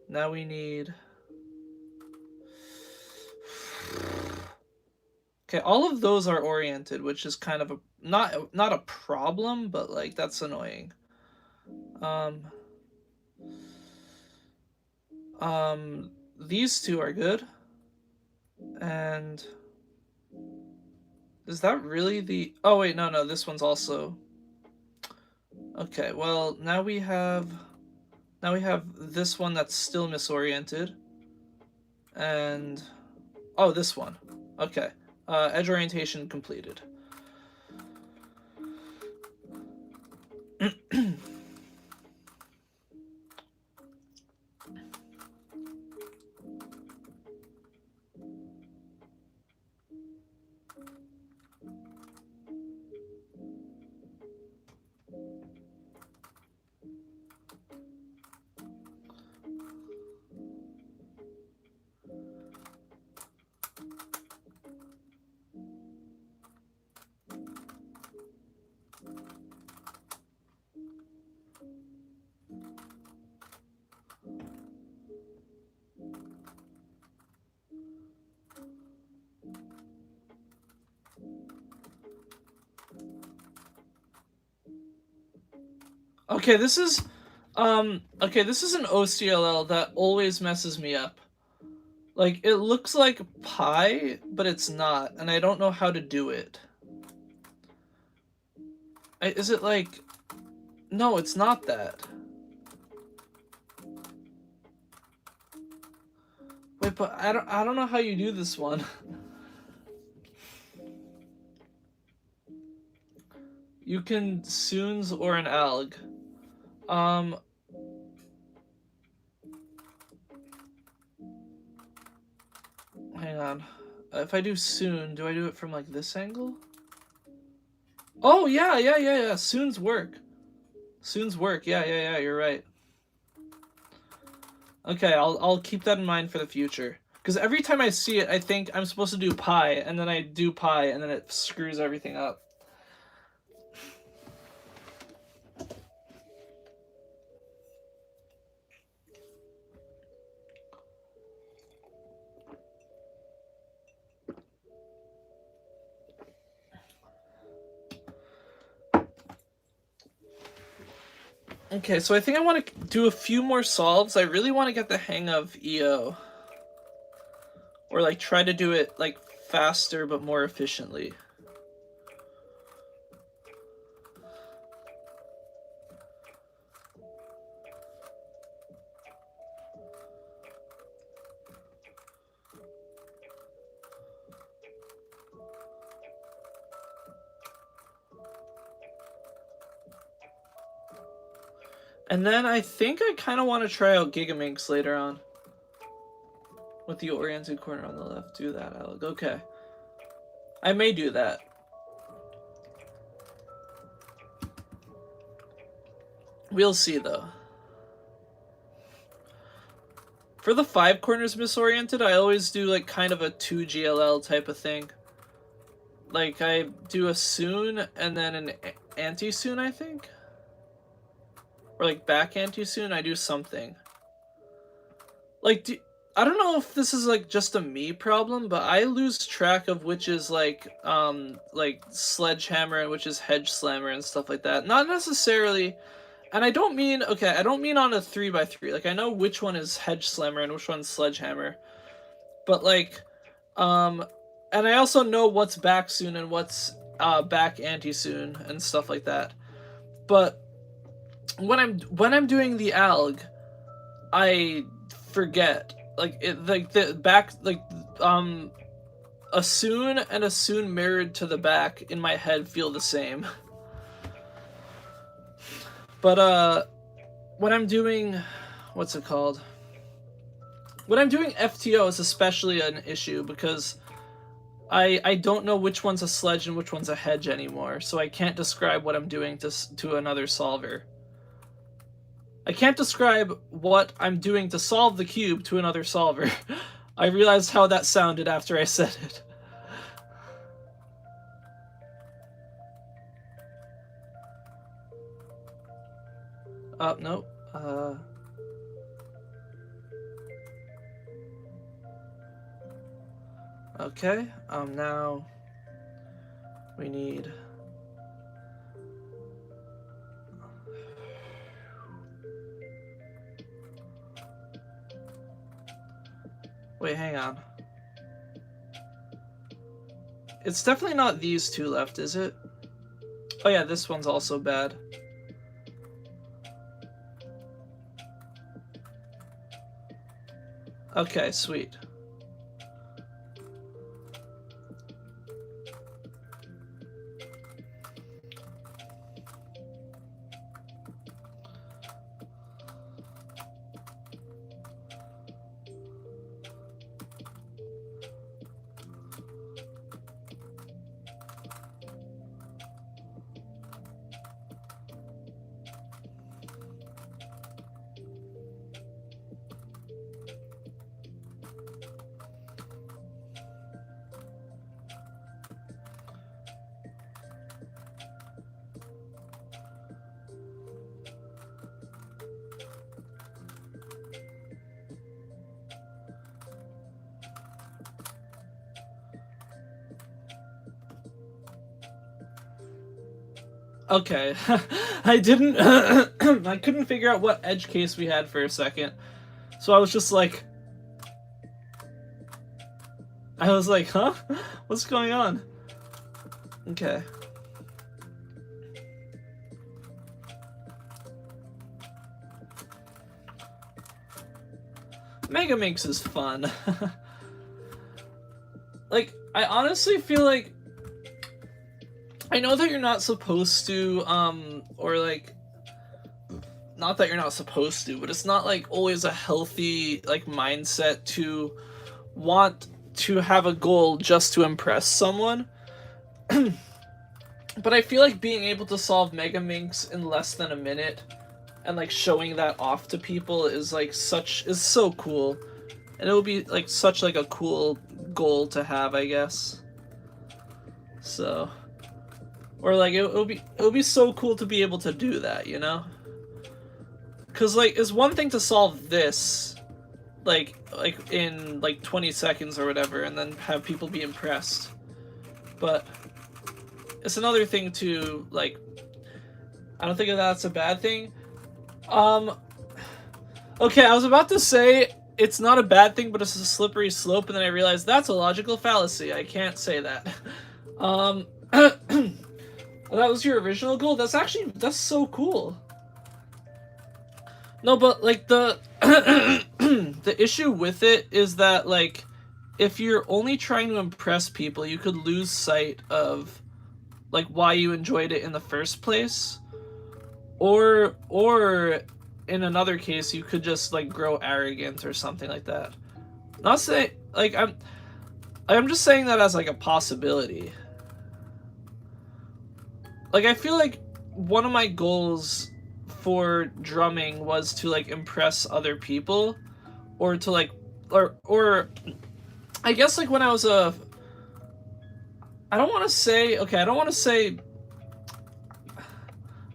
now we need... Okay, all of those are oriented, which is kind of a not a problem, but, like, that's annoying. These two are good. And is that really the... Oh wait, no, this one's also... Okay, well, now we have this one that's still misoriented. And oh, this one. Okay. Edge orientation completed. Okay, this is an OCLL that always messes me up. Like, it looks like pi, but it's not, and I don't know how to do it. Is it like... No, it's not that. Wait, but I don't know how you do this one. You can soons or an alg. Hang on. If I do soon, do I do it from like this angle? Oh yeah. Soons work. Soons work. Yeah. You're right. Okay, I'll keep that in mind for the future. Because every time I see it, I think I'm supposed to do pi, and then I do pi, and then it screws everything up. Okay, so I think I want to do a few more solves. I really want to get the hang of EO. Or like try to do it like faster but more efficiently. And then I think I kind of want to try out Gigaminx later on. With the oriented corner on the left. Do that, Alec. Okay. I may do that. We'll see, though. For the 5 corners misoriented, I always do like kind of a 2 GLL type of thing. Like I do a soon and then an anti-soon, I think. Or like back anti-soon, I do something. Like, I don't know if this is like just a me problem, but I lose track of which is like sledgehammer and which is hedge slammer and stuff like that. Not necessarily, and I don't mean on a 3x3. Like I know which one is hedge slammer and which one's sledgehammer, but like, and I also know what's back soon and what's back anti soon and stuff like that. But when I'm doing the alg, I forget. Like the back, like a soon and a soon mirrored to the back in my head feel the same. But when I'm doing, what's it called? When I'm doing FTO is especially an issue because I don't know which one's a sledge and which one's a hedge anymore, so I can't describe what I'm doing to another solver. I can't describe what I'm doing to solve the cube to another solver. I realized how that sounded after I said it. Nope. Okay, now we need... Wait, hang on. It's definitely not these two left, is it? Oh yeah, this one's also bad. Okay, sweet. Okay, I didn't, I couldn't figure out what edge case we had for a second, so I was just like, I was like, huh? What's going on? Okay. Mega Minx is fun. Like, I honestly feel like I know that you're not supposed to, or like, not that you're not supposed to, but it's not like always a healthy like mindset to want to have a goal just to impress someone. But I feel like being able to solve Mega Minx in less than a minute and like showing that off to people is like is so cool. And it would be like such like a cool goal to have, I guess. So, or like it would be so cool to be able to do that, you know? Cuz like it's one thing to solve this like in like 20 seconds or whatever and then have people be impressed. But it's another thing to like I don't think that's a bad thing. Okay, I was about to say it's not a bad thing, but it's a slippery slope, and then I realized that's a logical fallacy. I can't say that. That was your original goal? That's so cool. No, but like the the issue with it is that like if you're only trying to impress people, you could lose sight of like why you enjoyed it in the first place. Or in another case, you could just like grow arrogant or something like that. Not saying like I'm just saying that as like a possibility. Like I feel like one of my goals for drumming was to like impress other people, or to like or I guess like when I was I don't want to say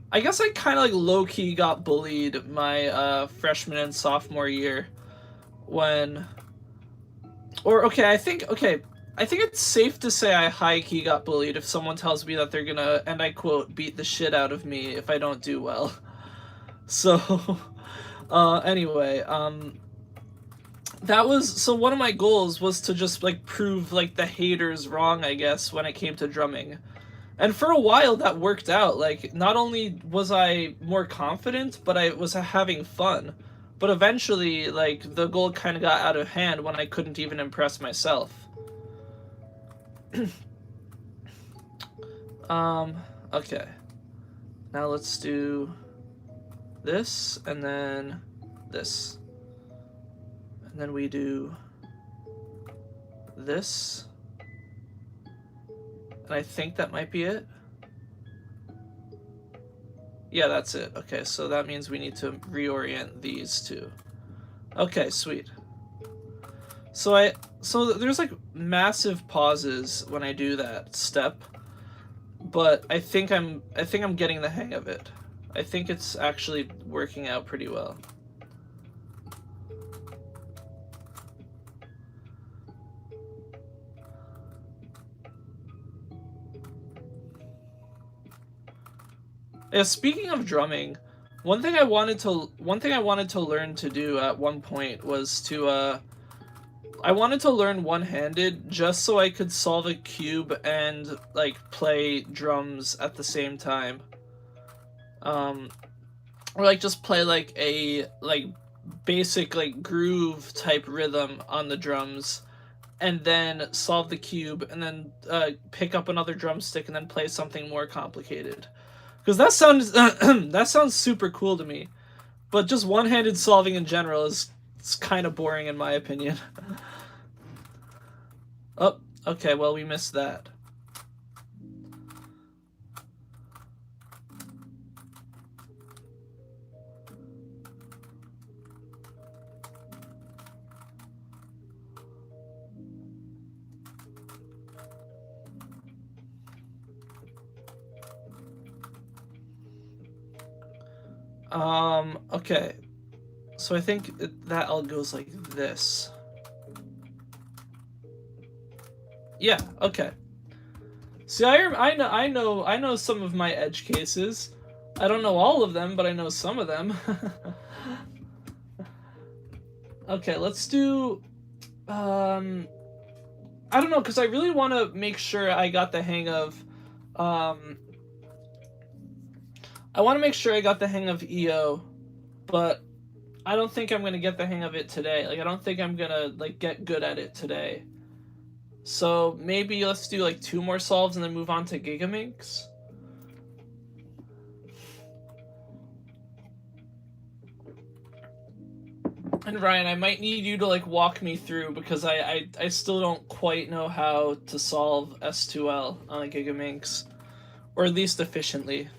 I guess I kind of like low-key got bullied my freshman and sophomore year when I think it's safe to say I high-key got bullied if someone tells me that they're gonna, and I quote, beat the shit out of me if I don't do well. So anyway, that was, so one of my goals was to just like prove like the haters wrong, I guess, when it came to drumming. And for a while that worked out. Like, not only was I more confident, but I was having fun. But eventually, like, the goal kind of got out of hand when I couldn't even impress myself. Okay. Now let's do this, and then this. And then we do this. And I think that might be it. Yeah, that's it. Okay, so that means we need to reorient these two. Okay, sweet. So there's like massive pauses when I do that step, but I think I'm getting the hang of it. I think it's actually working out pretty well. Yeah, speaking of drumming, one thing I wanted to learn to do at one point was to I wanted to learn one-handed just so I could solve a cube and like play drums at the same time. Or like just play like a like basic like groove type rhythm on the drums and then solve the cube and then pick up another drumstick and then play something more complicated. Because that sounds that sounds super cool to me, but just one-handed solving in general is kind of boring in my opinion. Oh, okay. Well, we missed that. Okay. So I think that all goes like this. Yeah, okay. See, I know some of my edge cases. I don't know all of them, but I know some of them. Okay, let's do I don't know, because I really want to make sure I got the hang of, um, I want to make sure I got the hang of EO, but I don't think I'm gonna get the hang of it today. Like, I don't think I'm gonna like get good at it today. So maybe let's do like 2 more solves and then move on to Gigaminx. And Ryan, I might need you to like walk me through because I still don't quite know how to solve S2L on a Gigaminx, or at least efficiently.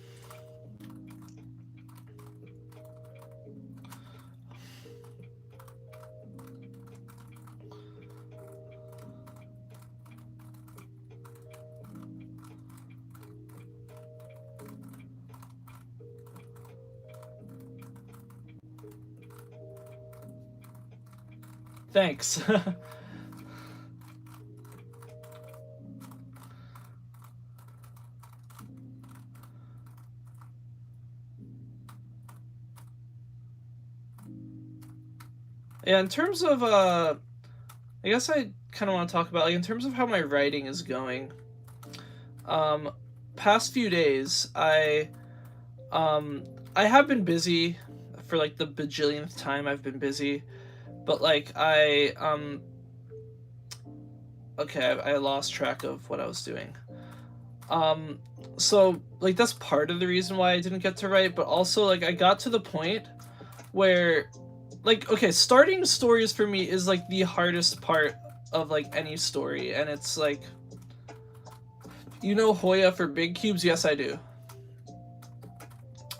Thanks. Yeah, in terms of I guess I kind of want to talk about like in terms of how my writing is going. Um Past few days um I have been busy for like the bajillionth time I've been busy, but like okay, I lost track of what I was doing. Um so like that's part of the reason why I didn't get to write, but also like I got to the point where like okay, starting stories for me is like the hardest part of like any story, and it's like, you know, Hoya for big cubes? Yes, I do.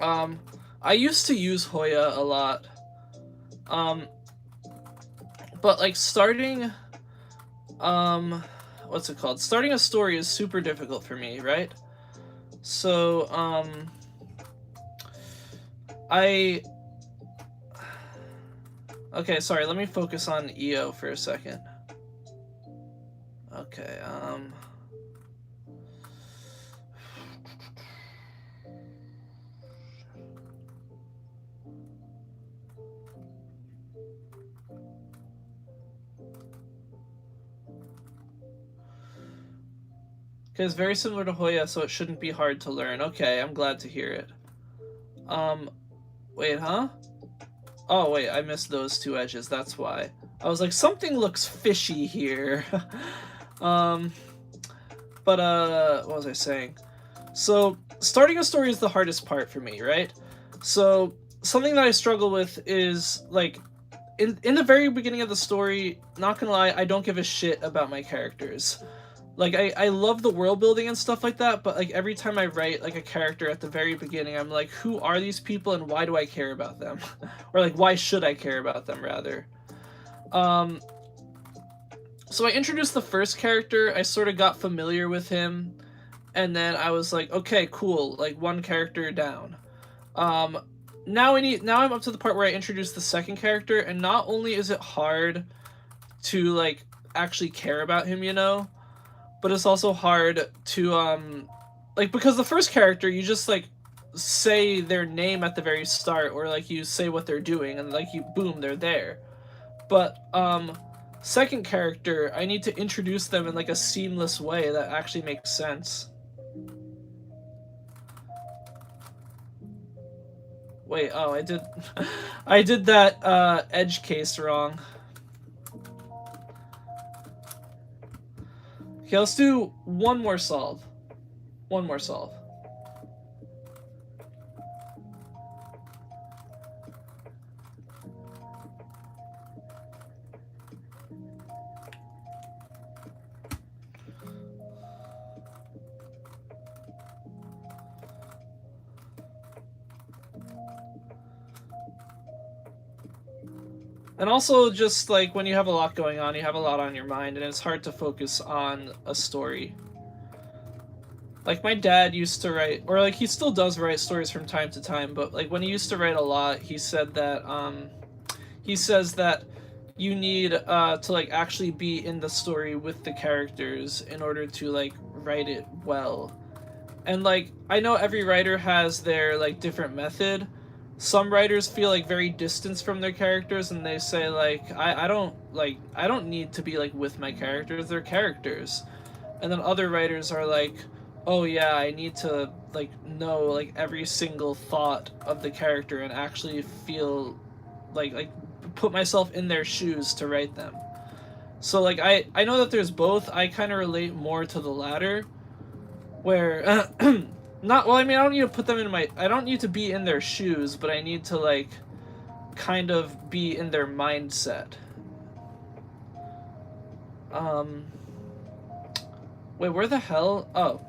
um I used to use Hoya a lot, um but like starting what's it called, starting a story is super difficult for me, right? So I okay, sorry, let me focus on EO for a second. Okay, okay, it's very similar to Hoya, so it shouldn't be hard to learn. Okay, I'm glad to hear it. Um, wait, huh? Oh, wait, I missed those 2 edges, that's why. I was like, something looks fishy here. um, but, what was I saying? So, starting a story is the hardest part for me, right? So, something that I struggle with is, like, in the very beginning of the story, not gonna lie, I don't give a shit about my characters. Like, I love the world building and stuff like that, but like every time I write like a character at the very beginning, I'm like, who are these people and why do I care about them? Or like, why should I care about them, rather? Um, so I introduced the first character, I sort of got familiar with him, and then I was like, okay, cool, like 1 character down. Um, now I'm up to the part where I introduce the second character, and not only is it hard to like actually care about him, you know, but it's also hard to like, because the first character you just like say their name at the very start, or like you say what they're doing and like you boom, they're there. But second character, I need to introduce them in like a seamless way that actually makes sense. Wait, oh, I did I did that edge case wrong. Okay, let's do 1 more solve. 1 more solve. And also, just like when you have a lot going on, you have a lot on your mind, and it's hard to focus on a story. Like, my dad used to write, or like he still does write stories from time to time, but like when he used to write a lot, he said that he says that you need to like actually be in the story with the characters in order to like write it well. And like I know every writer has their like different method, some writers feel like very distanced from their characters, and they say like I don't need to be like with my characters, they're characters. And then other writers are like, oh yeah, I need to like know like every single thought of the character and actually feel like put myself in their shoes to write them. So like I know that there's both. I kind of relate more to the latter, where not well. I mean, I don't need to put them in my. I don't need to be in their shoes, but I need to like kind of be in their mindset. Um, wait, where the hell? Oh,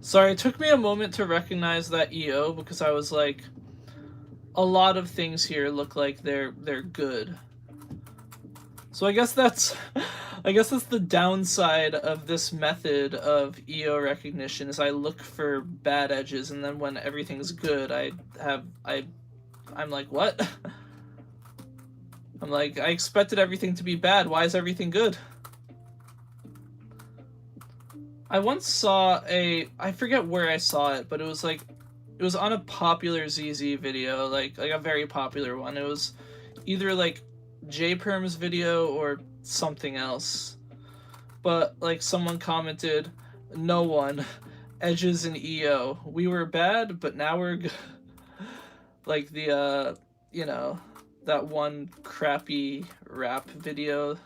sorry. It took me a moment to recognize that EO because I was like, a lot of things here look like they're good. So I guess that's I guess that's the downside of this method of EO recognition is I look for bad edges and then when everything's good I'm like, what? I'm like, I expected everything to be bad. Why is everything good? I once saw I forget where I saw it, but it was like it was on a popular ZZ video, like a very popular one. It was either like JPerm's video or something else. But like someone commented, no one, edges and EO. We were bad, but now we're good. Like the you know, that one crappy rap video.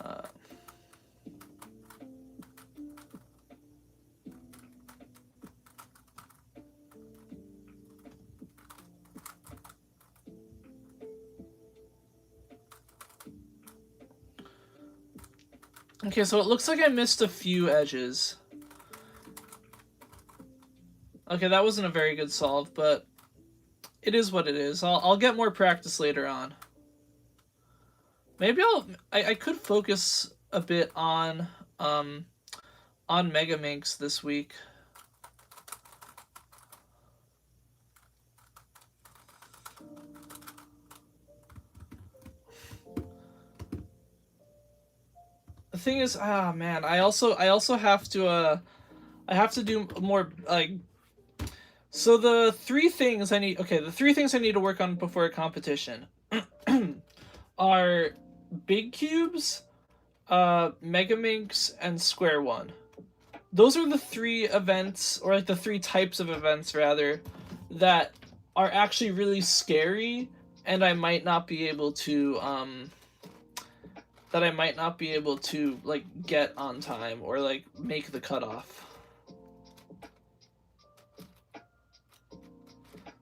Uh, okay, so it looks like I missed a few edges. Okay, that wasn't a very good solve, but it is what it is. I'll get more practice later on. Maybe I could focus a bit um on Mega Minx this week. The thing is, man, I also have to I have to do more like so the three things I need okay, the three things I need to work on before a competition are big cubes, Megaminx, and Square One. Those are the three events, or like the three types of events rather, that are actually really scary and I might not be able to that I might not be able to like get on time or like make the cutoff.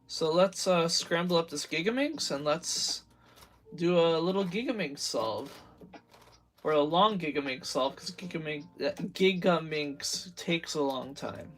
So let's scramble up this Gigaminx and let's do a little Gigaminx solve. Or a long Gigaminx solve, because Gigaminx takes a long time.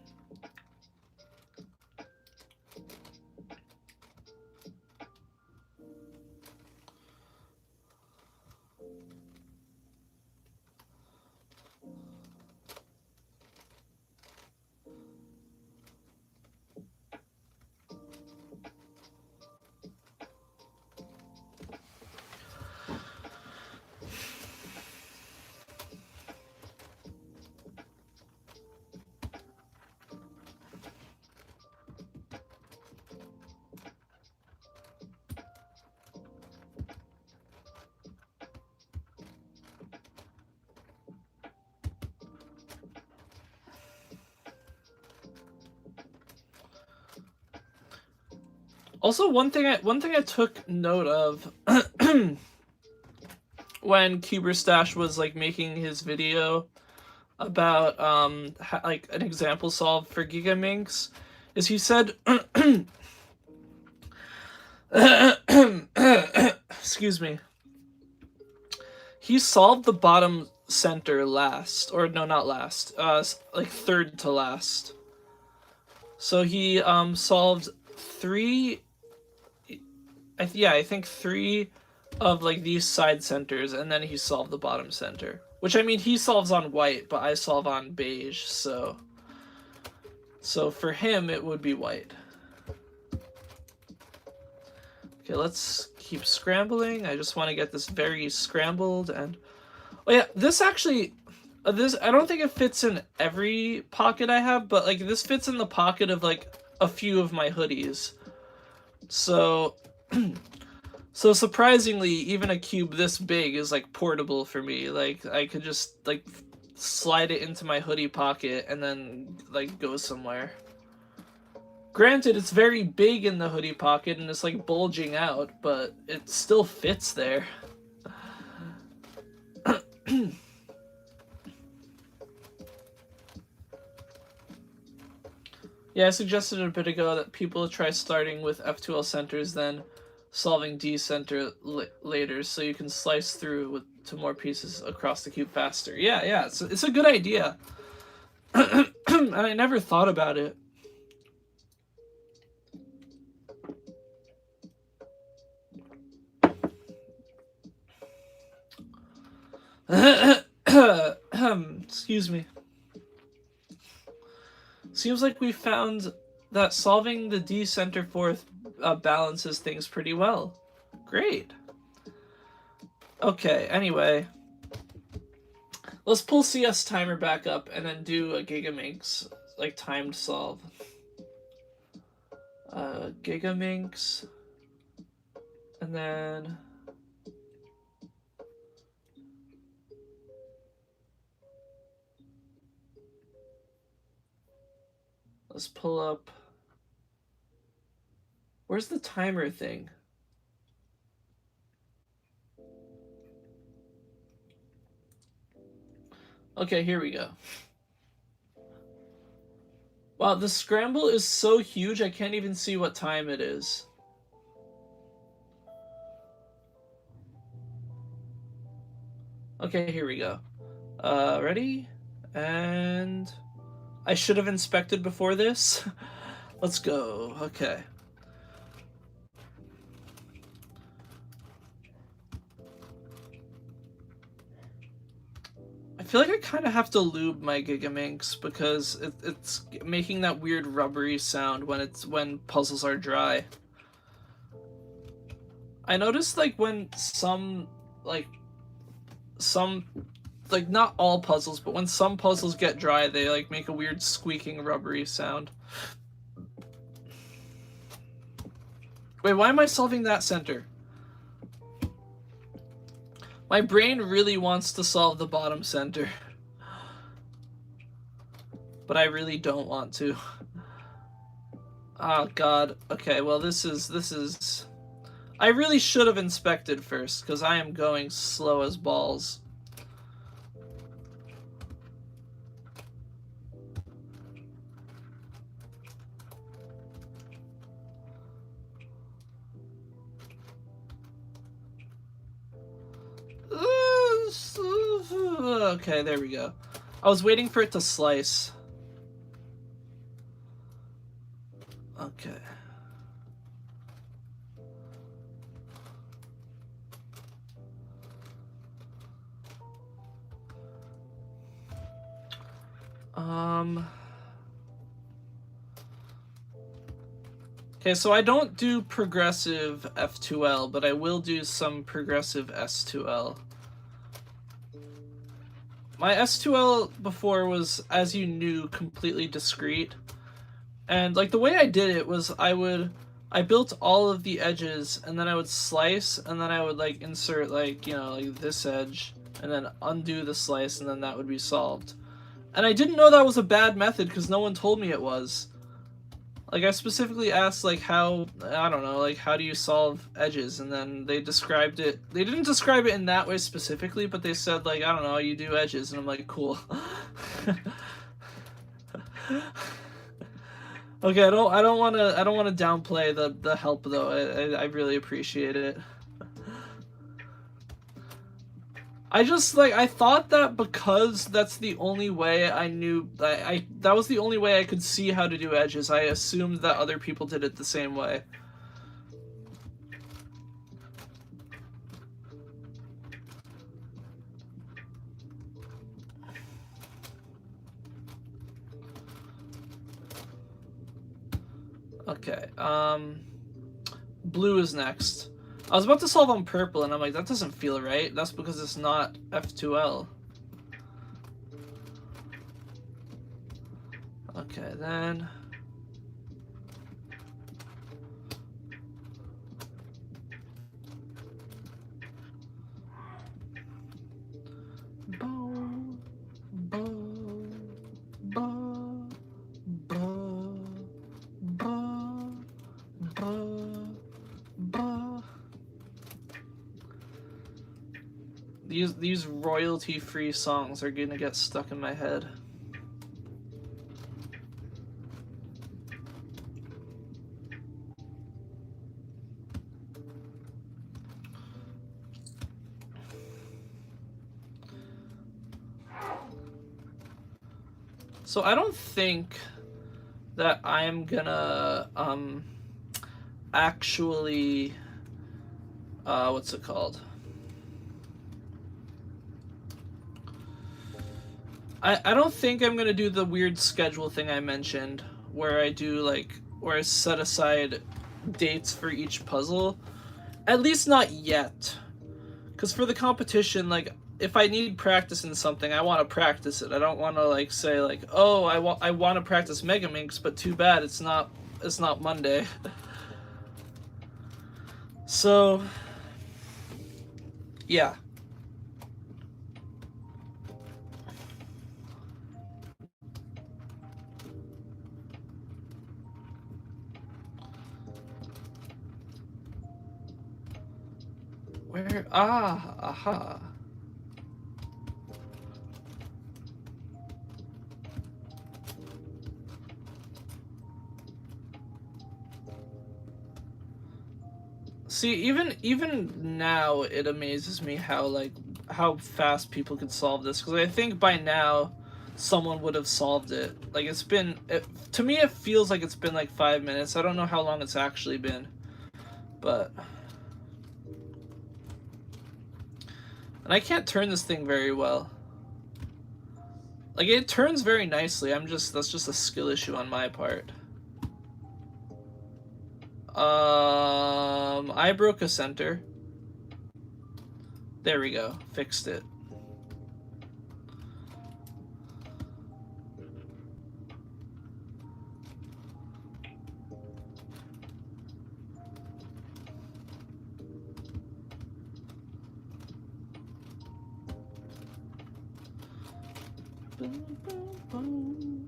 Also, one thing I took note of when Kuberstash was like making his video about like an example solve for Gigaminx is he said excuse me, he solved the bottom center last, or no, not last, like third to last. So he solved three, I think three of like these side centers, and then he solved the bottom center. Which, I mean, he solves on white, but I solve on beige, so for him it would be white. Okay, let's keep scrambling. I just want to get this very scrambled. And oh yeah, this actually, this, I don't think it fits in every pocket I have, but like this fits in the pocket of like a few of my hoodies. So so surprisingly, even a cube this big is like portable for me. Like I could just like slide it into my hoodie pocket and then like go somewhere. Granted, it's very big in the hoodie pocket and it's like bulging out, but it still fits there. Yeah, I suggested a bit ago that people try starting with F2L centers, then solving D center later, so you can slice through to more pieces across the cube faster. Yeah, it's a good idea. And I never thought about it. Excuse me. Seems like we found that solving the D center fourth balances things pretty well. Great. Okay, anyway. Let's pull CS timer back up and then do a Gigaminx, like timed solve. Gigaminx. And then let's pull up. Where's the timer thing? Okay, here we go. Wow, the scramble is so huge I can't even see what time it is. Okay, here we go. Ready? And I should have inspected before this. Let's go. Okay. I feel like I kind of have to lube my Gigaminx because it's making that weird rubbery sound when puzzles are dry. I noticed like when some not all puzzles, but when some puzzles get dry, they like make a weird squeaking rubbery sound. Wait, why am I solving that center? My brain really wants to solve the bottom center. But I really don't want to. Oh god. Okay, well this is I really should have inspected first, because I am going slow as balls. Okay, there we go. I was waiting for it to slice. Okay. Okay, so I don't do progressive F2L, but I will do some progressive S2L. My S2L before was, as you knew, completely discrete. And like the way I did it was I built all of the edges and then I would slice and then I would like insert like, you know, like this edge and then undo the slice and then that would be solved. And I didn't know that was a bad method because no one told me it was. Like, I specifically asked, like, how, I don't know, like, how do you solve edges? And then they described it. They didn't describe it in that way specifically, but they said, like, I don't know, you do edges. And I'm like, cool. Okay, I don't wanna downplay the help though. I really appreciate it. I just, like, I thought that because that's the only way I knew, that was the only way I could see how to do edges. I assumed that other people did it the same way. Okay, blue is next. I was about to solve on purple, and I'm like, that doesn't feel right. That's because it's not F2L. Okay, then... Bo, bo, bo, bo, bo, bo, bo. These royalty-free songs are gonna get stuck in my head. So I don't think that I'm gonna actually what's it called? I don't think I'm gonna do the weird schedule thing I mentioned, where I do, like, where I set aside dates for each puzzle. At least not yet. Because for the competition, like, if I need practice in something, I want to practice it. I don't want to, like, say, like, oh, I want to practice Mega Minx, but too bad it's not Monday. So, yeah. Where? Ah, aha. See, even now, it amazes me how, like, how fast people could solve this, because I think by now someone would have solved it. Like, it's been, to me it feels like it's been like 5 minutes. I don't know how long it's actually been, but... And I can't turn this thing very well. Like, it turns very nicely. That's just a skill issue on my part. I broke a center. There we go. Fixed it. Boom, boom, boom.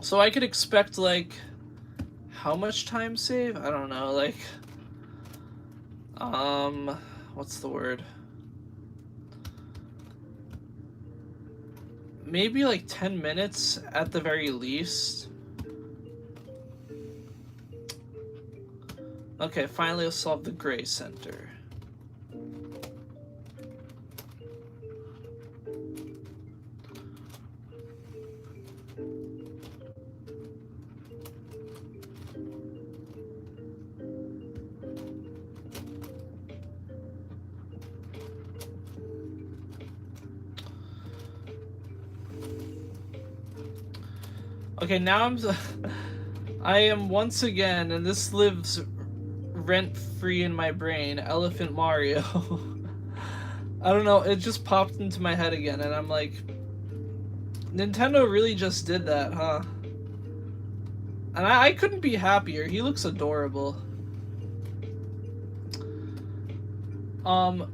So I could expect, like, how much time save? I don't know, like, what's the word? Maybe like 10 minutes at the very least. Okay, finally I'll solve the gray center. Okay, now I am once again, and this lives rent-free in my brain, Elephant Mario. I don't know, it just popped into my head again, and I'm like, Nintendo really just did that, huh? And I couldn't be happier. He looks adorable. Um,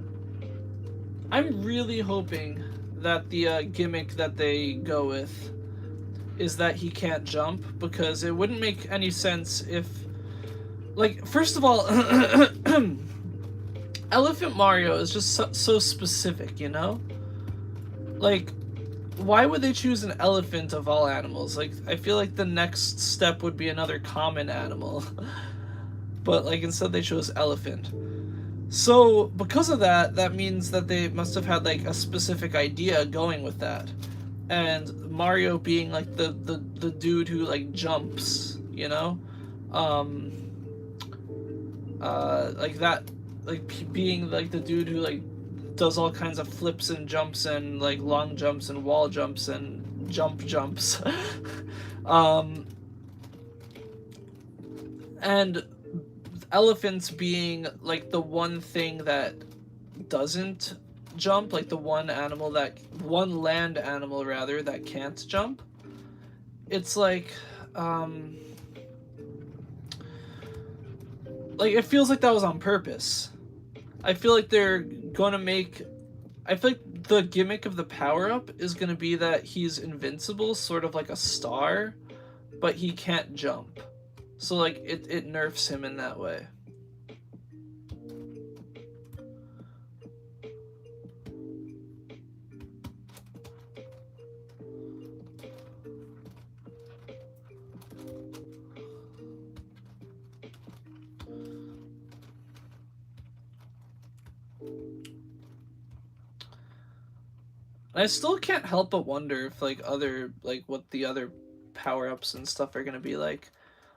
I'm really hoping that the gimmick that they go with is that he can't jump, because it wouldn't make any sense if, like, first of all, Elephant Mario is just so specific, you know? Like, why would they choose an elephant of all animals? Like, I feel like the next step would be another common animal. But, like, instead they chose elephant. So, because of that, that means that they must have had, like, a specific idea going with that. And Mario being, like, the dude who, like, jumps, you know? Like that, like, being, like, the dude who, like, does all kinds of flips and jumps and, like, long jumps and wall jumps and jumps. um, and elephants being, like, the one thing that doesn't jump, like the one land animal rather that can't jump. It's like it feels like that was on purpose. I feel like they're gonna make I feel like the gimmick of the power up is gonna be that he's invincible, sort of like a star, but he can't jump. So, like, it nerfs him in that way. I still can't help but wonder if, like, what the other power-ups and stuff are gonna be like.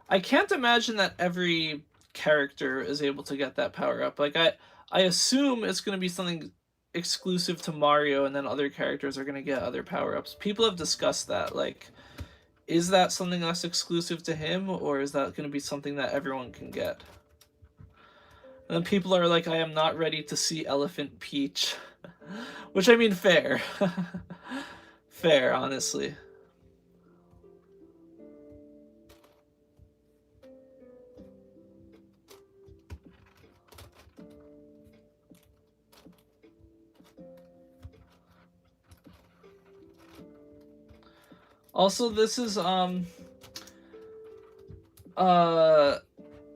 I can't imagine that every character is able to get that power up. Like, I assume it's gonna be something exclusive to Mario, and then other characters are gonna get other power ups. People have discussed that. Like, is that something that's exclusive to him, or is that gonna be something that everyone can get? And then people are like, I am not ready to see Elephant Peach. Which, I mean, fair. Fair, honestly. Also, this is I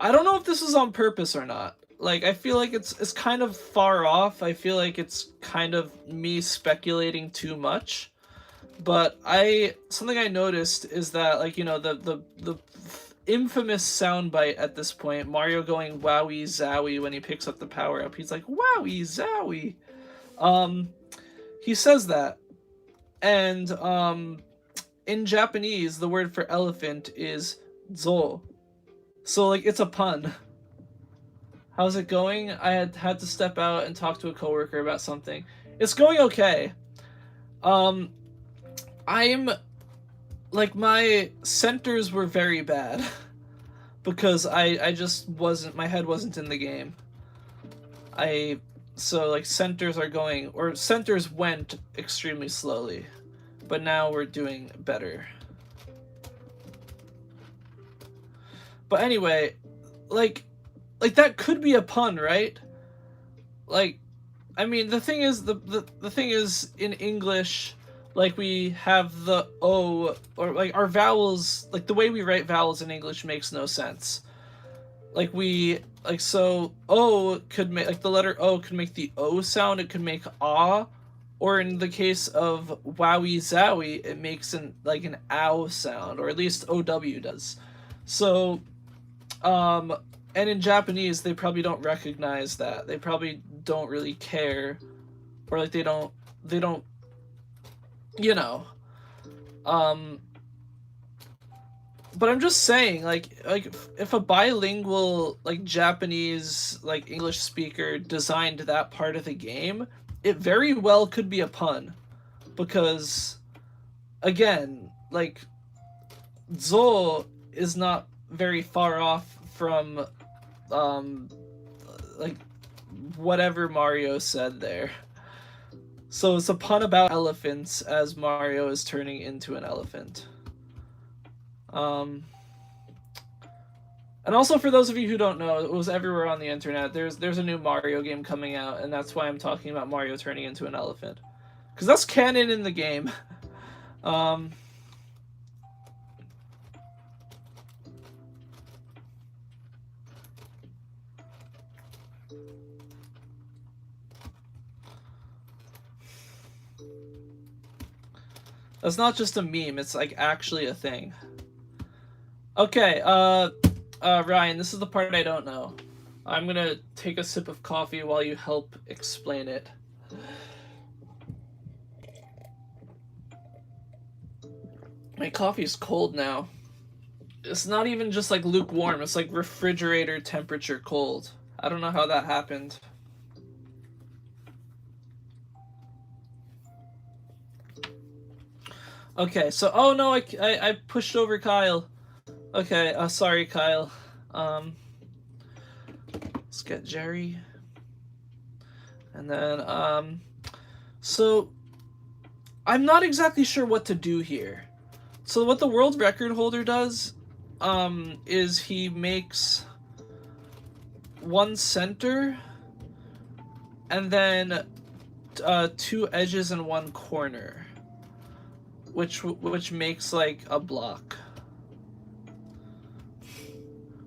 don't know if this is on purpose or not. Like, I feel like it's kind of far off. I feel like it's kind of me speculating too much. But something I noticed is that, like, you know, the infamous soundbite at this point, Mario going wowie zowie when he picks up the power up. He's like, wowie zowie. Um he says that. And in Japanese, the word for elephant is zo. So, like, it's a pun. How's it going? I had to step out and talk to a coworker about something. It's going okay. Um, I'm like, my centers were very bad because I just wasn't, my head wasn't in the game. So, like, centers went extremely slowly, but now we're doing better. But anyway, like that could be a pun, right? Like, I mean, the thing is, the thing is, in English, like, we have the O, or, like, our vowels, like, the way we write vowels in English makes no sense. Like, so O could make, like, the letter O could make the O sound, it could make ah, or in the case of wowie zowie, it makes an ow sound, or at least OW does. So, and in Japanese, they probably don't recognize that. They probably don't really care, or, like, they don't, you know. But I'm just saying, like, if a bilingual, like, Japanese, like, English speaker designed that part of the game, it very well could be a pun, because, again, like, Zo is not very far off from like whatever Mario said there. So it's a pun about elephants as Mario is turning into an elephant. Um, and also for those of you who don't know, it was everywhere on the internet. There's a new Mario game coming out, and that's why I'm talking about Mario turning into an elephant, because that's canon in the game. um, that's not just a meme; it's like actually a thing. Okay, Ryan, this is the part I don't know. I'm gonna take a sip of coffee while you help explain it. My coffee is cold now. It's not even just like lukewarm, it's like refrigerator temperature cold. I don't know how that happened. Okay, so oh no, I pushed over Kyle. Okay, sorry Kyle. Let's get Jerry. And then so I'm not exactly sure what to do here. So what the world record holder does is he makes one center and then two edges and one corner, which makes like a block.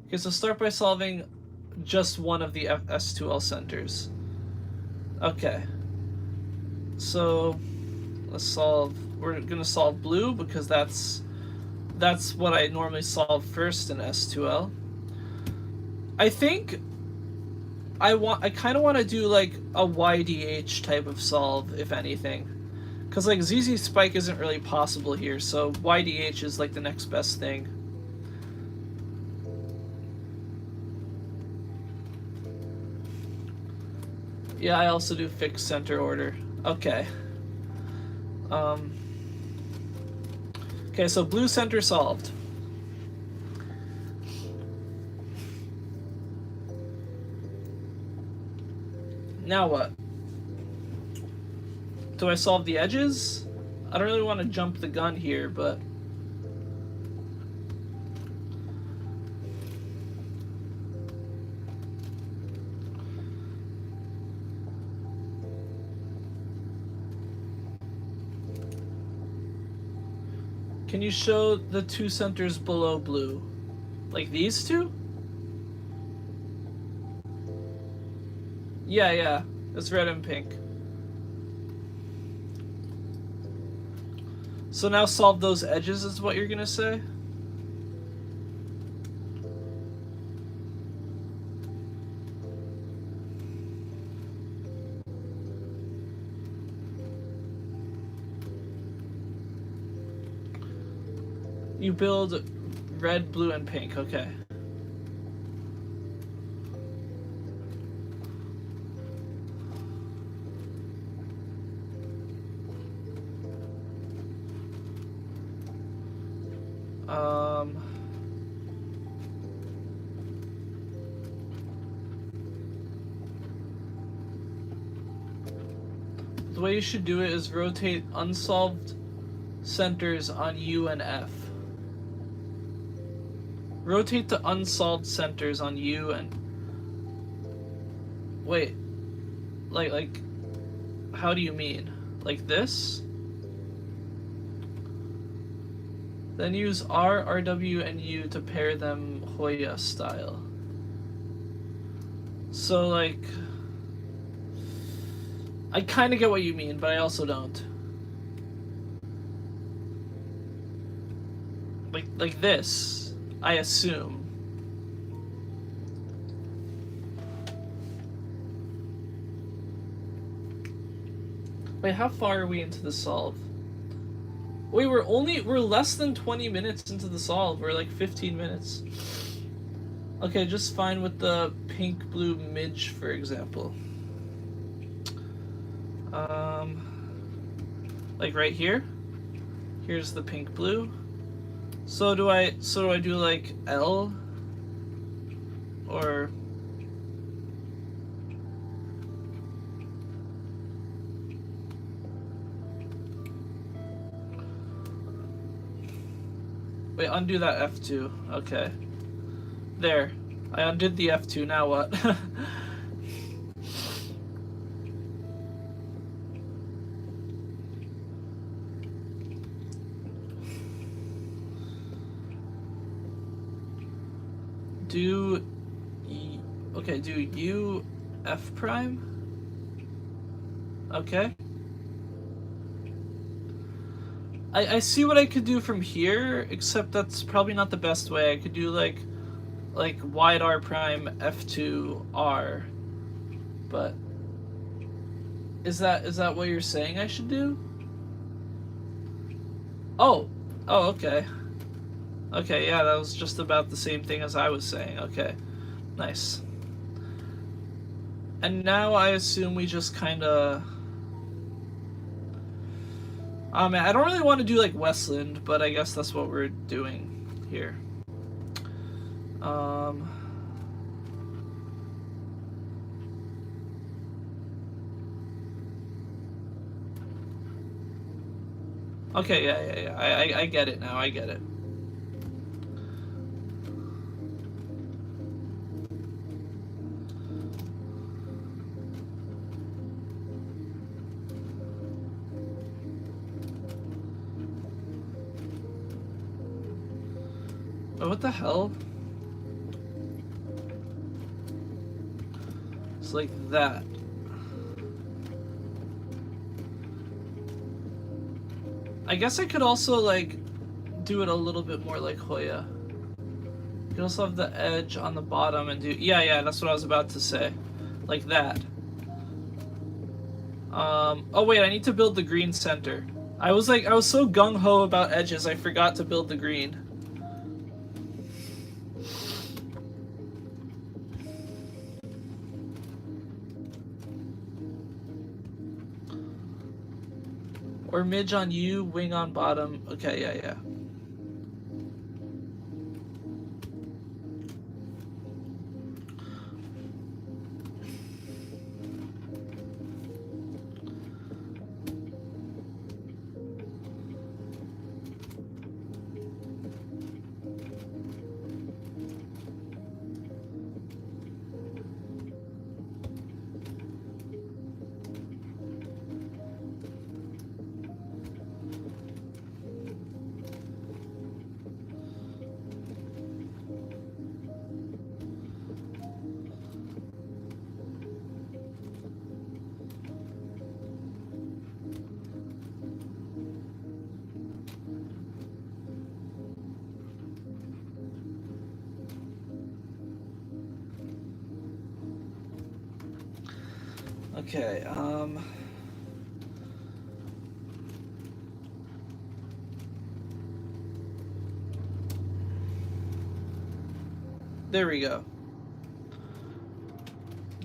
Okay, so start by solving just one of the S2L centers. Okay, so let's solve. We're gonna solve blue because that's what I normally solve first in S2L. I think I kind of want to do like a YDH type of solve, if anything, because like ZZ Spike isn't really possible here, so YDH is like the next best thing. Yeah, I also do fixed center order. Okay. Okay, so blue center solved. Now what? Do I solve the edges? I don't really want to jump the gun here, but... Can you show the two centers below blue? Like these two? Yeah. It's red and pink. So now solve those edges is what you're gonna say? You build red, blue, and pink. Okay. The way you should do it is rotate unsolved centers on U and F. Rotate the unsolved centers on U and... Wait. Like, how do you mean? Like this? Then use R, RW, and U to pair them Hoya style. So, like... I kind of get what you mean, but I also don't. Like this, I assume. Wait, how far are we into the solve? Wait, we're less than 20 minutes into the solve. We're like 15 minutes. Okay, just fine with the pink blue midge, for example. Like right here. Here's the pink blue. So do I do like L or wait, undo that F2. Okay. There. I undid the F2, now what? do okay, do U F prime? Okay. I see what I could do from here, except that's probably not the best way. I could do like wide R prime F2 R, but is that what you're saying I should do? Oh, oh, okay. Okay, yeah, that was just about the same thing as I was saying. Okay, nice. And now I assume we just kind of... Oh man, I don't really want to do like Westland, but I guess that's what we're doing here. Okay, yeah. I get it now. I get it. Oh, what the hell? It's like that. I guess I could also like do it a little bit more like Hoya. You can also have the edge on the bottom and do... Yeah, that's what I was about to say. Like that. Oh wait, I need to build the green center. I was so gung-ho about edges, I forgot to build the green. Or midge on you, wing on bottom. Okay, yeah. Okay, there we go.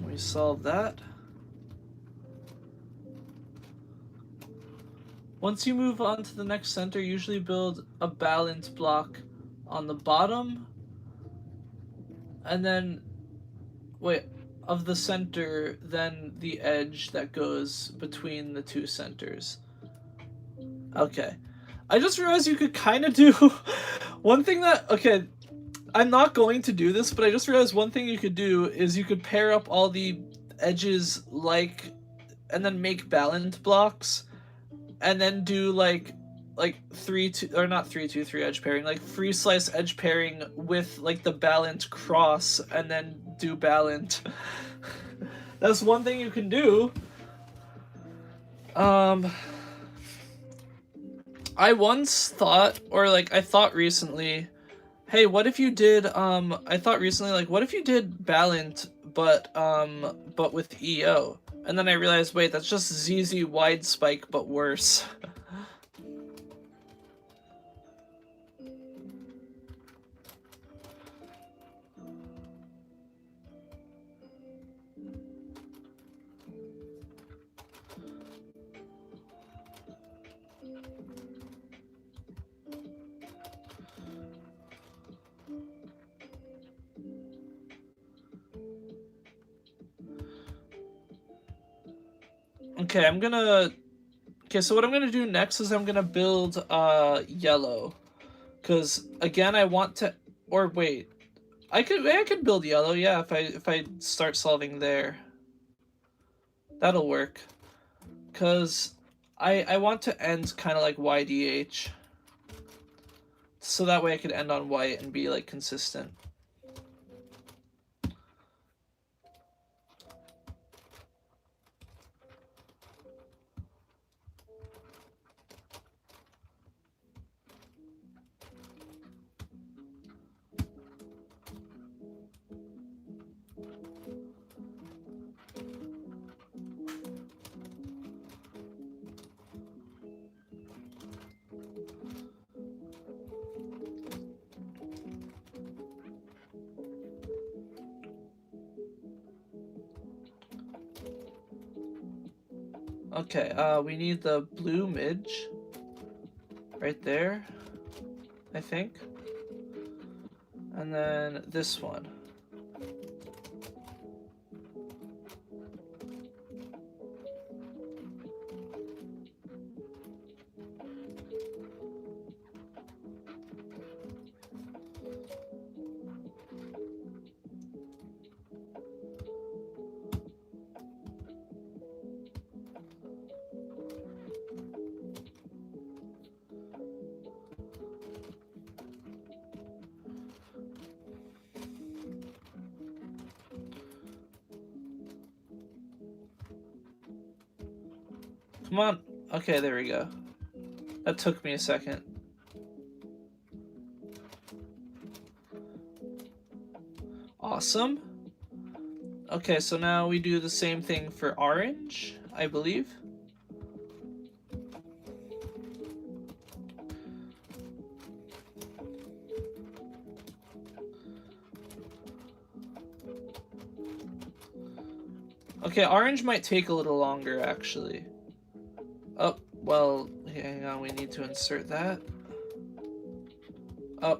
We solved that. Once you move on to the next center, usually build a balance block on the bottom, and then, wait, of the center, then the edge that goes between the two centers. Okay. I just realized you could kind of do one thing that... Okay, I'm not going to do this, but I just realized one thing you could do is you could pair up all the edges like... and then make balance blocks, and then do like 3-2, or not 3-2-3 edge pairing, like free slice edge pairing with like the balance cross, and then do balance. That's one thing you can do. I once thought, or like I thought recently, hey, what if you did I thought recently, like, what if you did balance but with EO? And then I realized, wait, that's just ZZ wide spike but worse. Okay, okay, so what I'm gonna do next is I'm gonna build yellow. Cause again I want to, or wait. I could build yellow, yeah, if I start solving there. That'll work. Cause I want to end kinda like YDH. So that way I could end on white and be like consistent. Okay, we need the blue midge right there, I think. And then this one. Come on. Okay, there we go. That took me a second. Awesome. Okay, so now we do the same thing for orange, I believe. Okay, orange might take a little longer, actually. Oh, well, hang on, we need to insert that. Oh,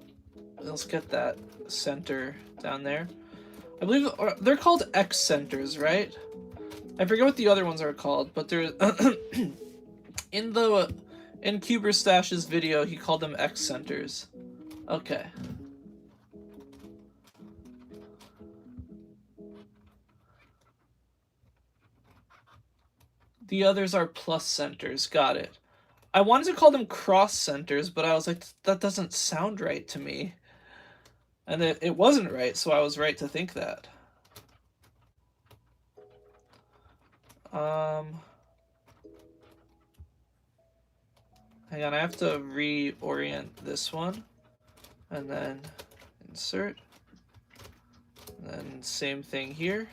let's get that center down there. I believe they're called X centers, right? I forget what the other ones are called, but they're in Cuberstash's video, he called them X centers. Okay. The others are plus centers. Got it. I wanted to call them cross centers, but I was like, that doesn't sound right to me. And it wasn't right, so I was right to think that. Hang on, I have to reorient this one. And then insert. And then same thing here.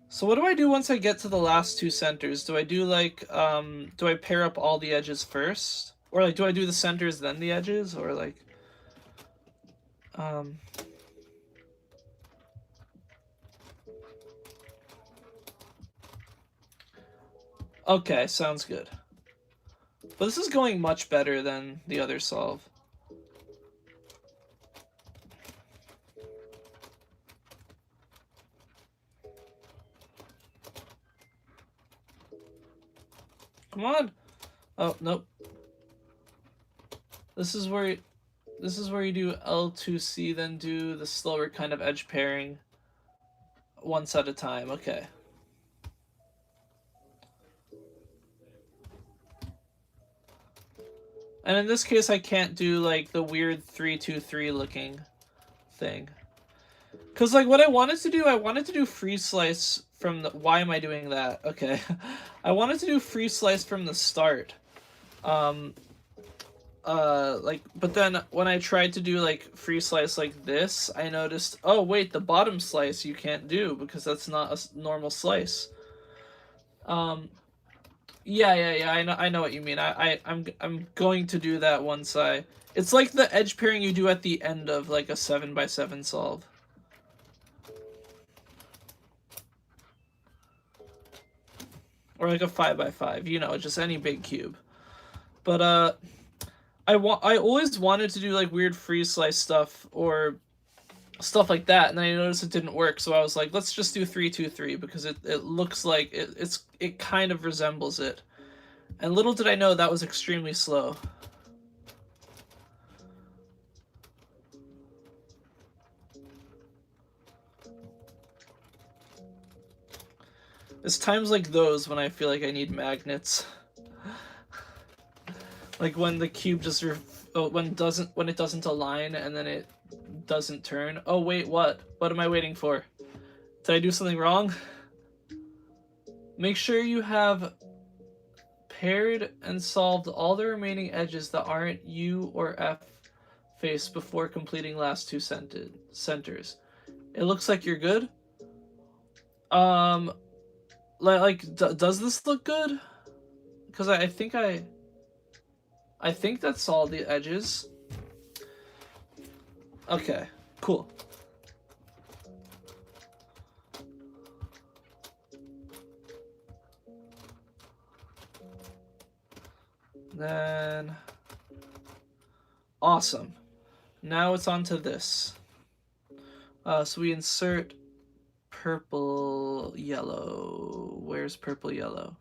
So what do I do once I get to the last two centers? Do I do like, do I pair up all the edges first? Or like, do I do the centers then the edges? Or like, okay, sounds good. But this is going much better than the other solve. Come on. Oh, nope. This is where you do L2C, then do the slower kind of edge pairing once at a time. Okay. And in this case, I can't do like the weird 3-2-3 looking thing. Cause like what I wanted to do free slice from the. Why am I doing that? Okay, I wanted to do free slice from the start. Like, but then when I tried to do like free slice like this, I noticed, oh wait, the bottom slice you can't do because that's not a normal slice. Yeah, I know what you mean. I'm going to do that once I. It's like the edge pairing you do at the end of like a 7x7 solve. Or like a 5x5, you know, just any big cube. But I always wanted to do like weird free slice stuff or stuff like that. And then I noticed it didn't work, so I was like, let's just do 3-2-3 because it looks like it kind of resembles it. And little did I know that was extremely slow. It's times like those when I feel like I need magnets. Like when the cube just when it doesn't align and then it doesn't turn. Oh wait, what? What am I waiting for? Did I do something wrong? Make sure you have paired and solved all the remaining edges that aren't U or F face before completing last two centers. It looks like you're good. Does this look good? Because I think that's all the edges. Okay, cool. Then, awesome. Now it's on to this. So we insert purple, yellow. Where's purple, yellow?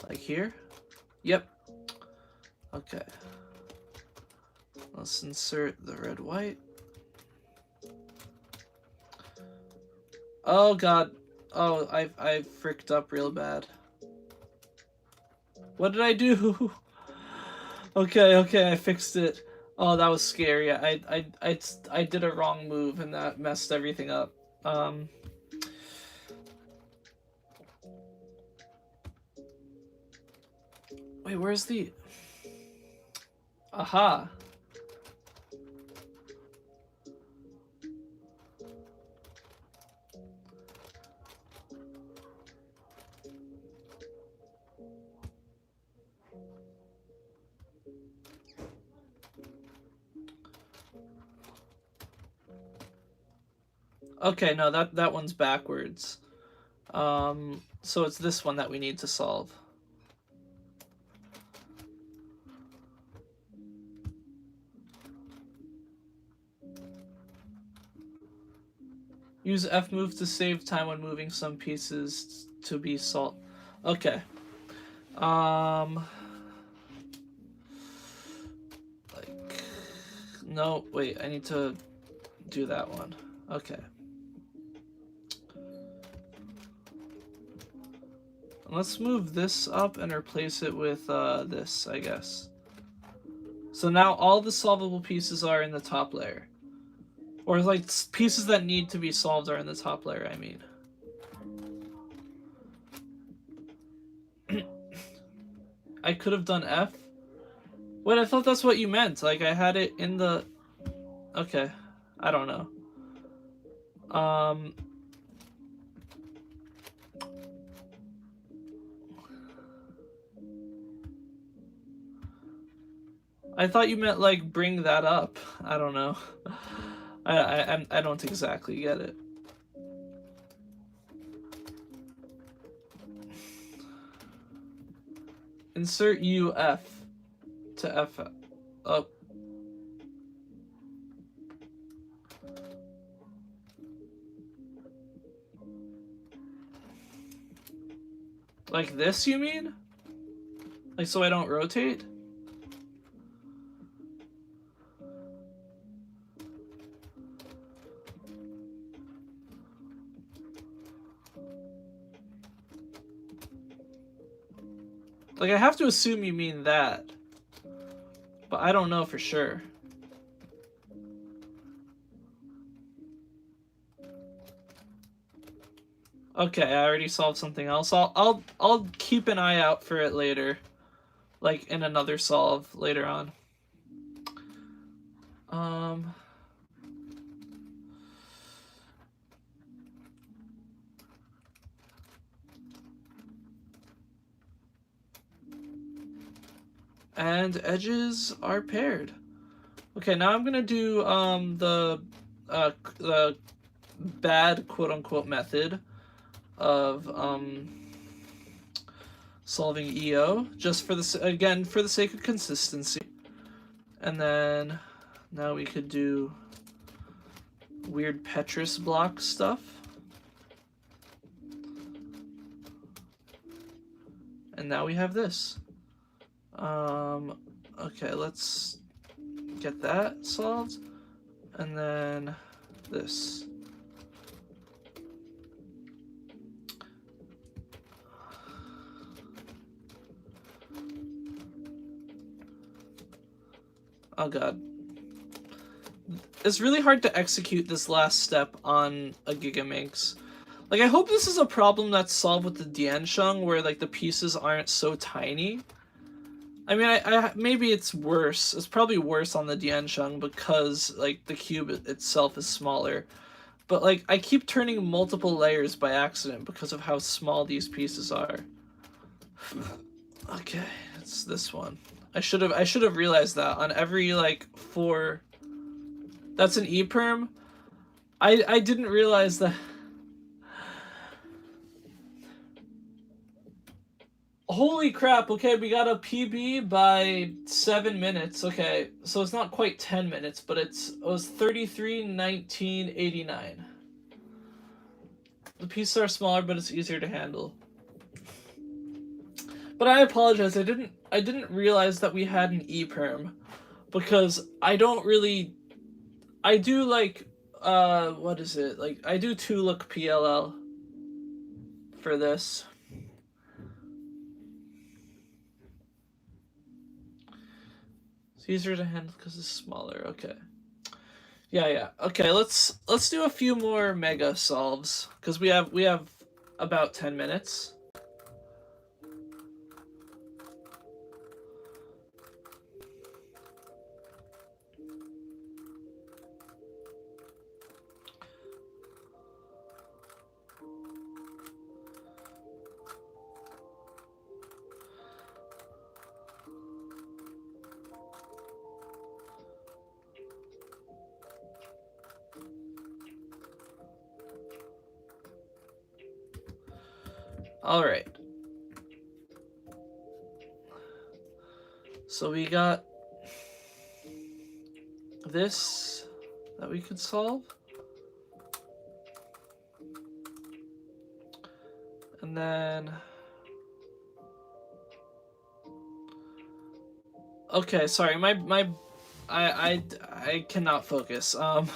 Like here? Yep. Okay. Let's insert the red, white. Oh god. Oh, I fricked up real bad. What did I do? Okay, I fixed it. Oh, that was scary. I did a wrong move and that messed everything up. Wait, where's the... Aha. Okay, no, that one's backwards. So it's this one that we need to solve. Use F move to save time when moving some pieces to be solved. Okay. Like, no, wait, I need to do that one. Okay. Let's move this up and replace it with this, I guess. So now all the solvable pieces are in the top layer. Or like pieces that need to be solved are in the top layer, I mean. I could have done F. Wait, I thought that's what you meant. Like I had it in the... Okay. I don't know. I thought you meant like bring that up. I don't know. I don't exactly get it. Insert UF to F up. Like this, you mean? Like so I don't rotate? Like, I have to assume you mean that. But I don't know for sure. Okay, I already solved something else. I'll keep an eye out for it later. Like, in another solve later on. And edges are paired. Okay, now I'm gonna do the bad quote-unquote method of solving EO, just for again for the sake of consistency. And then now we could do weird Petrus block stuff. And now we have this. Okay, let's get that solved. And then this. Oh god. It's really hard to execute this last step on a Gigaminx. Like, I hope this is a problem that's solved with the Diansheng, where, like, the pieces aren't so tiny. I mean, I maybe it's worse. It's probably worse on the Diansheng because, like, the cube itself is smaller. But, like, I keep turning multiple layers by accident because of how small these pieces are. Okay, it's this one. I should have realized that on every, like, 4... That's an E-perm? I didn't realize that... Holy crap, okay, we got a PB by 7 minutes. Okay, so it's not quite 10 minutes, but it was 33:19:89. The pieces are smaller, but it's easier to handle. But I apologize, I didn't realize that we had an E-perm, because I don't really... I do, like, what is it? Like, I do 2-look PLL for this. It's easier to handle because it's smaller. Okay. Yeah. Okay, let's do a few more mega solves because we have about 10 minutes. All right. So we got this that we could solve. And then... Okay, sorry, I cannot focus. Oh.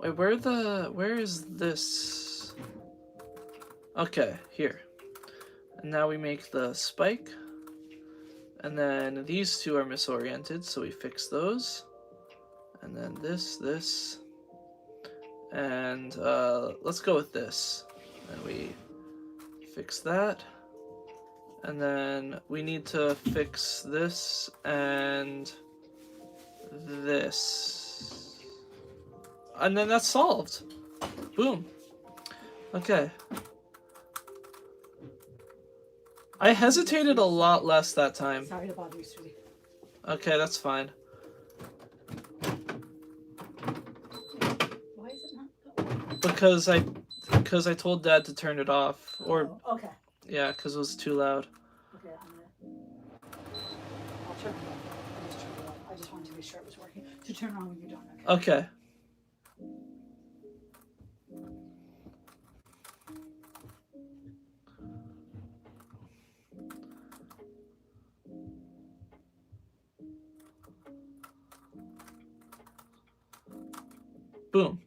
Wait, where is this? Okay, here. And now we make the spike. And then these two are misoriented, so we fix those. And then this. And let's go with this. And we fix that. And then we need to fix this and this. And then that's solved. Boom. Okay. I hesitated a lot less that time. Sorry to bother you, sweetie. Okay, that's fine. Why is it not going? Because I told Dad to turn it off. Or okay. Yeah, because it was too loud. Okay, I'll turn it off. I just turned it off. I just wanted to be sure it was working. To turn on when you're done. Okay. Boom.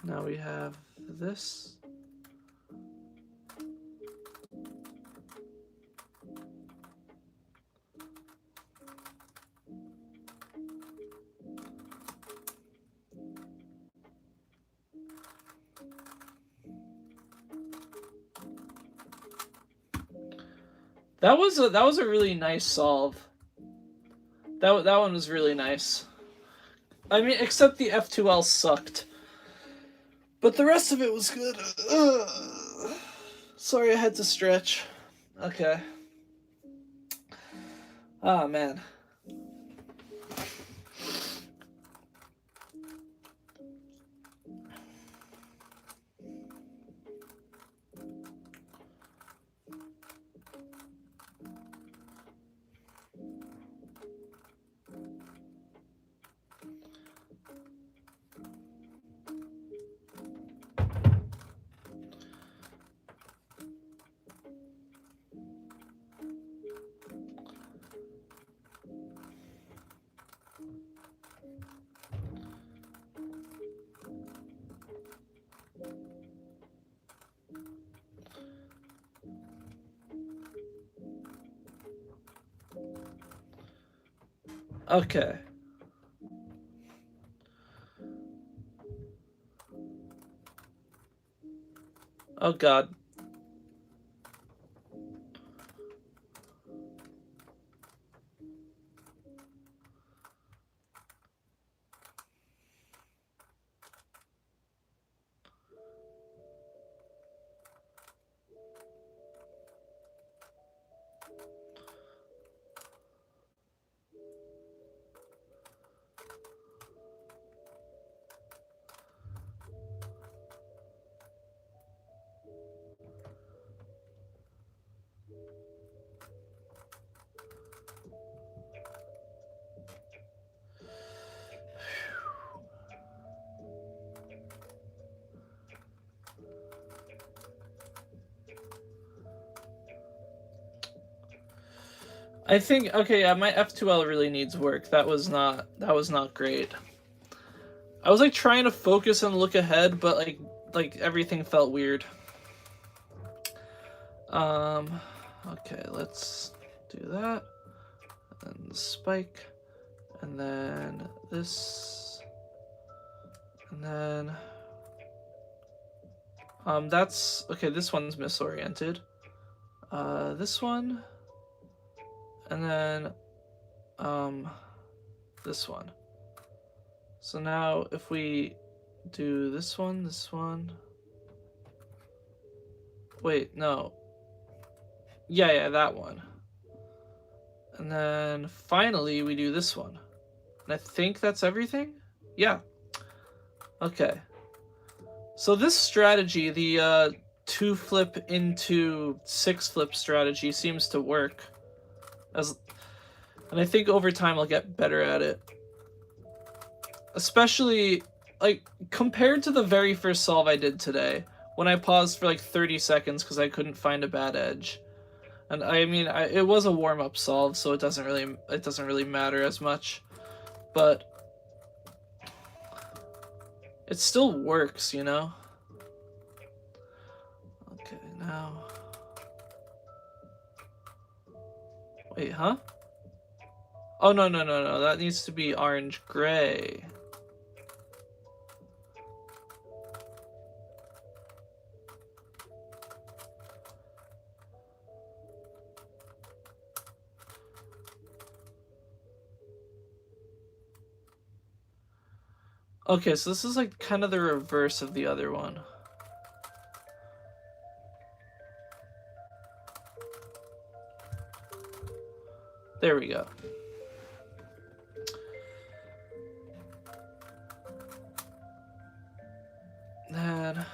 Now we have this. That was a really nice solve. That one was really nice. I mean, except the F2L sucked. But the rest of it was good. Sorry I had to stretch. Okay. Ah, man. Okay. Oh god. I think, okay, yeah, my F2L really needs work. That was not great. I was like trying to focus and look ahead, but like everything felt weird. Okay, let's do that. And the spike. And then this. And then that's okay, this one's misoriented. This one. And then this one. So now if we do this one. Wait, no. Yeah, that one. And then finally we do this one. And I think that's everything? Yeah. Okay. So this strategy, the 2 flip into 6 flip strategy, seems to work. And I think over time I'll get better at it. Especially, like, compared to the very first solve I did today, when I paused for like 30 seconds because I couldn't find a bad edge. And I mean, it was a warm-up solve, so it doesn't really matter as much. But it still works, you know? Okay, now... Wait, huh? Oh, no, that needs to be orange-gray. Okay, so this is like kind of the reverse of the other one. There we go. Then...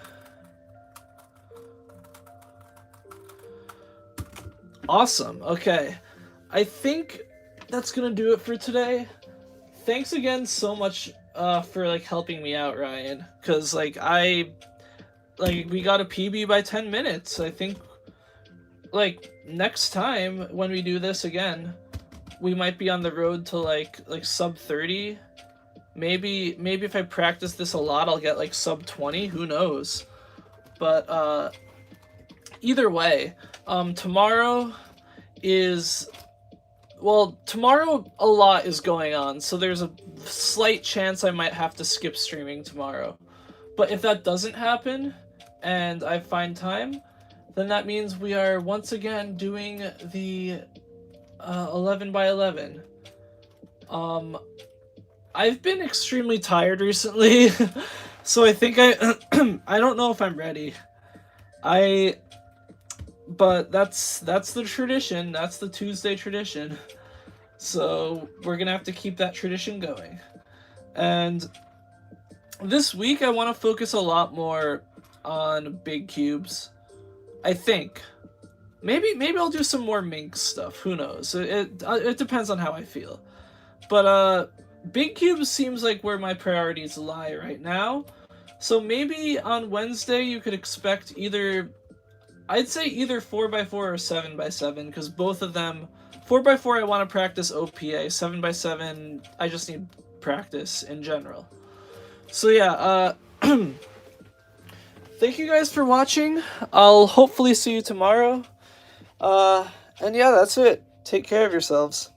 Awesome, okay. I think that's gonna do it for today. Thanks again so much for like helping me out, Ryan. Cause like we got a PB by 10 minutes. I think like next time when we do this again, we might be on the road to like sub 30. Maybe if I practice this a lot, I'll get like sub 20. Who knows? But either way, tomorrow a lot is going on, so there's a slight chance I might have to skip streaming tomorrow. But if that doesn't happen, and I find time, then that means we are once again doing the 11 by 11. I've been extremely tired recently, so I think I don't know if I'm ready. But that's the tradition. That's the Tuesday tradition. So we're gonna have to keep that tradition going. And this week I want to focus a lot more on big cubes. I think. Maybe I'll do some more Minx stuff. Who knows? It depends on how I feel. But big cubes seems like where my priorities lie right now. So maybe on Wednesday you could expect I'd say either 4x4 or 7x7, because both of them 4x4 I want to practice OPA, 7x7 I just need practice in general. So yeah, thank you guys for watching. I'll hopefully see you tomorrow. And yeah, that's it. Take care of yourselves.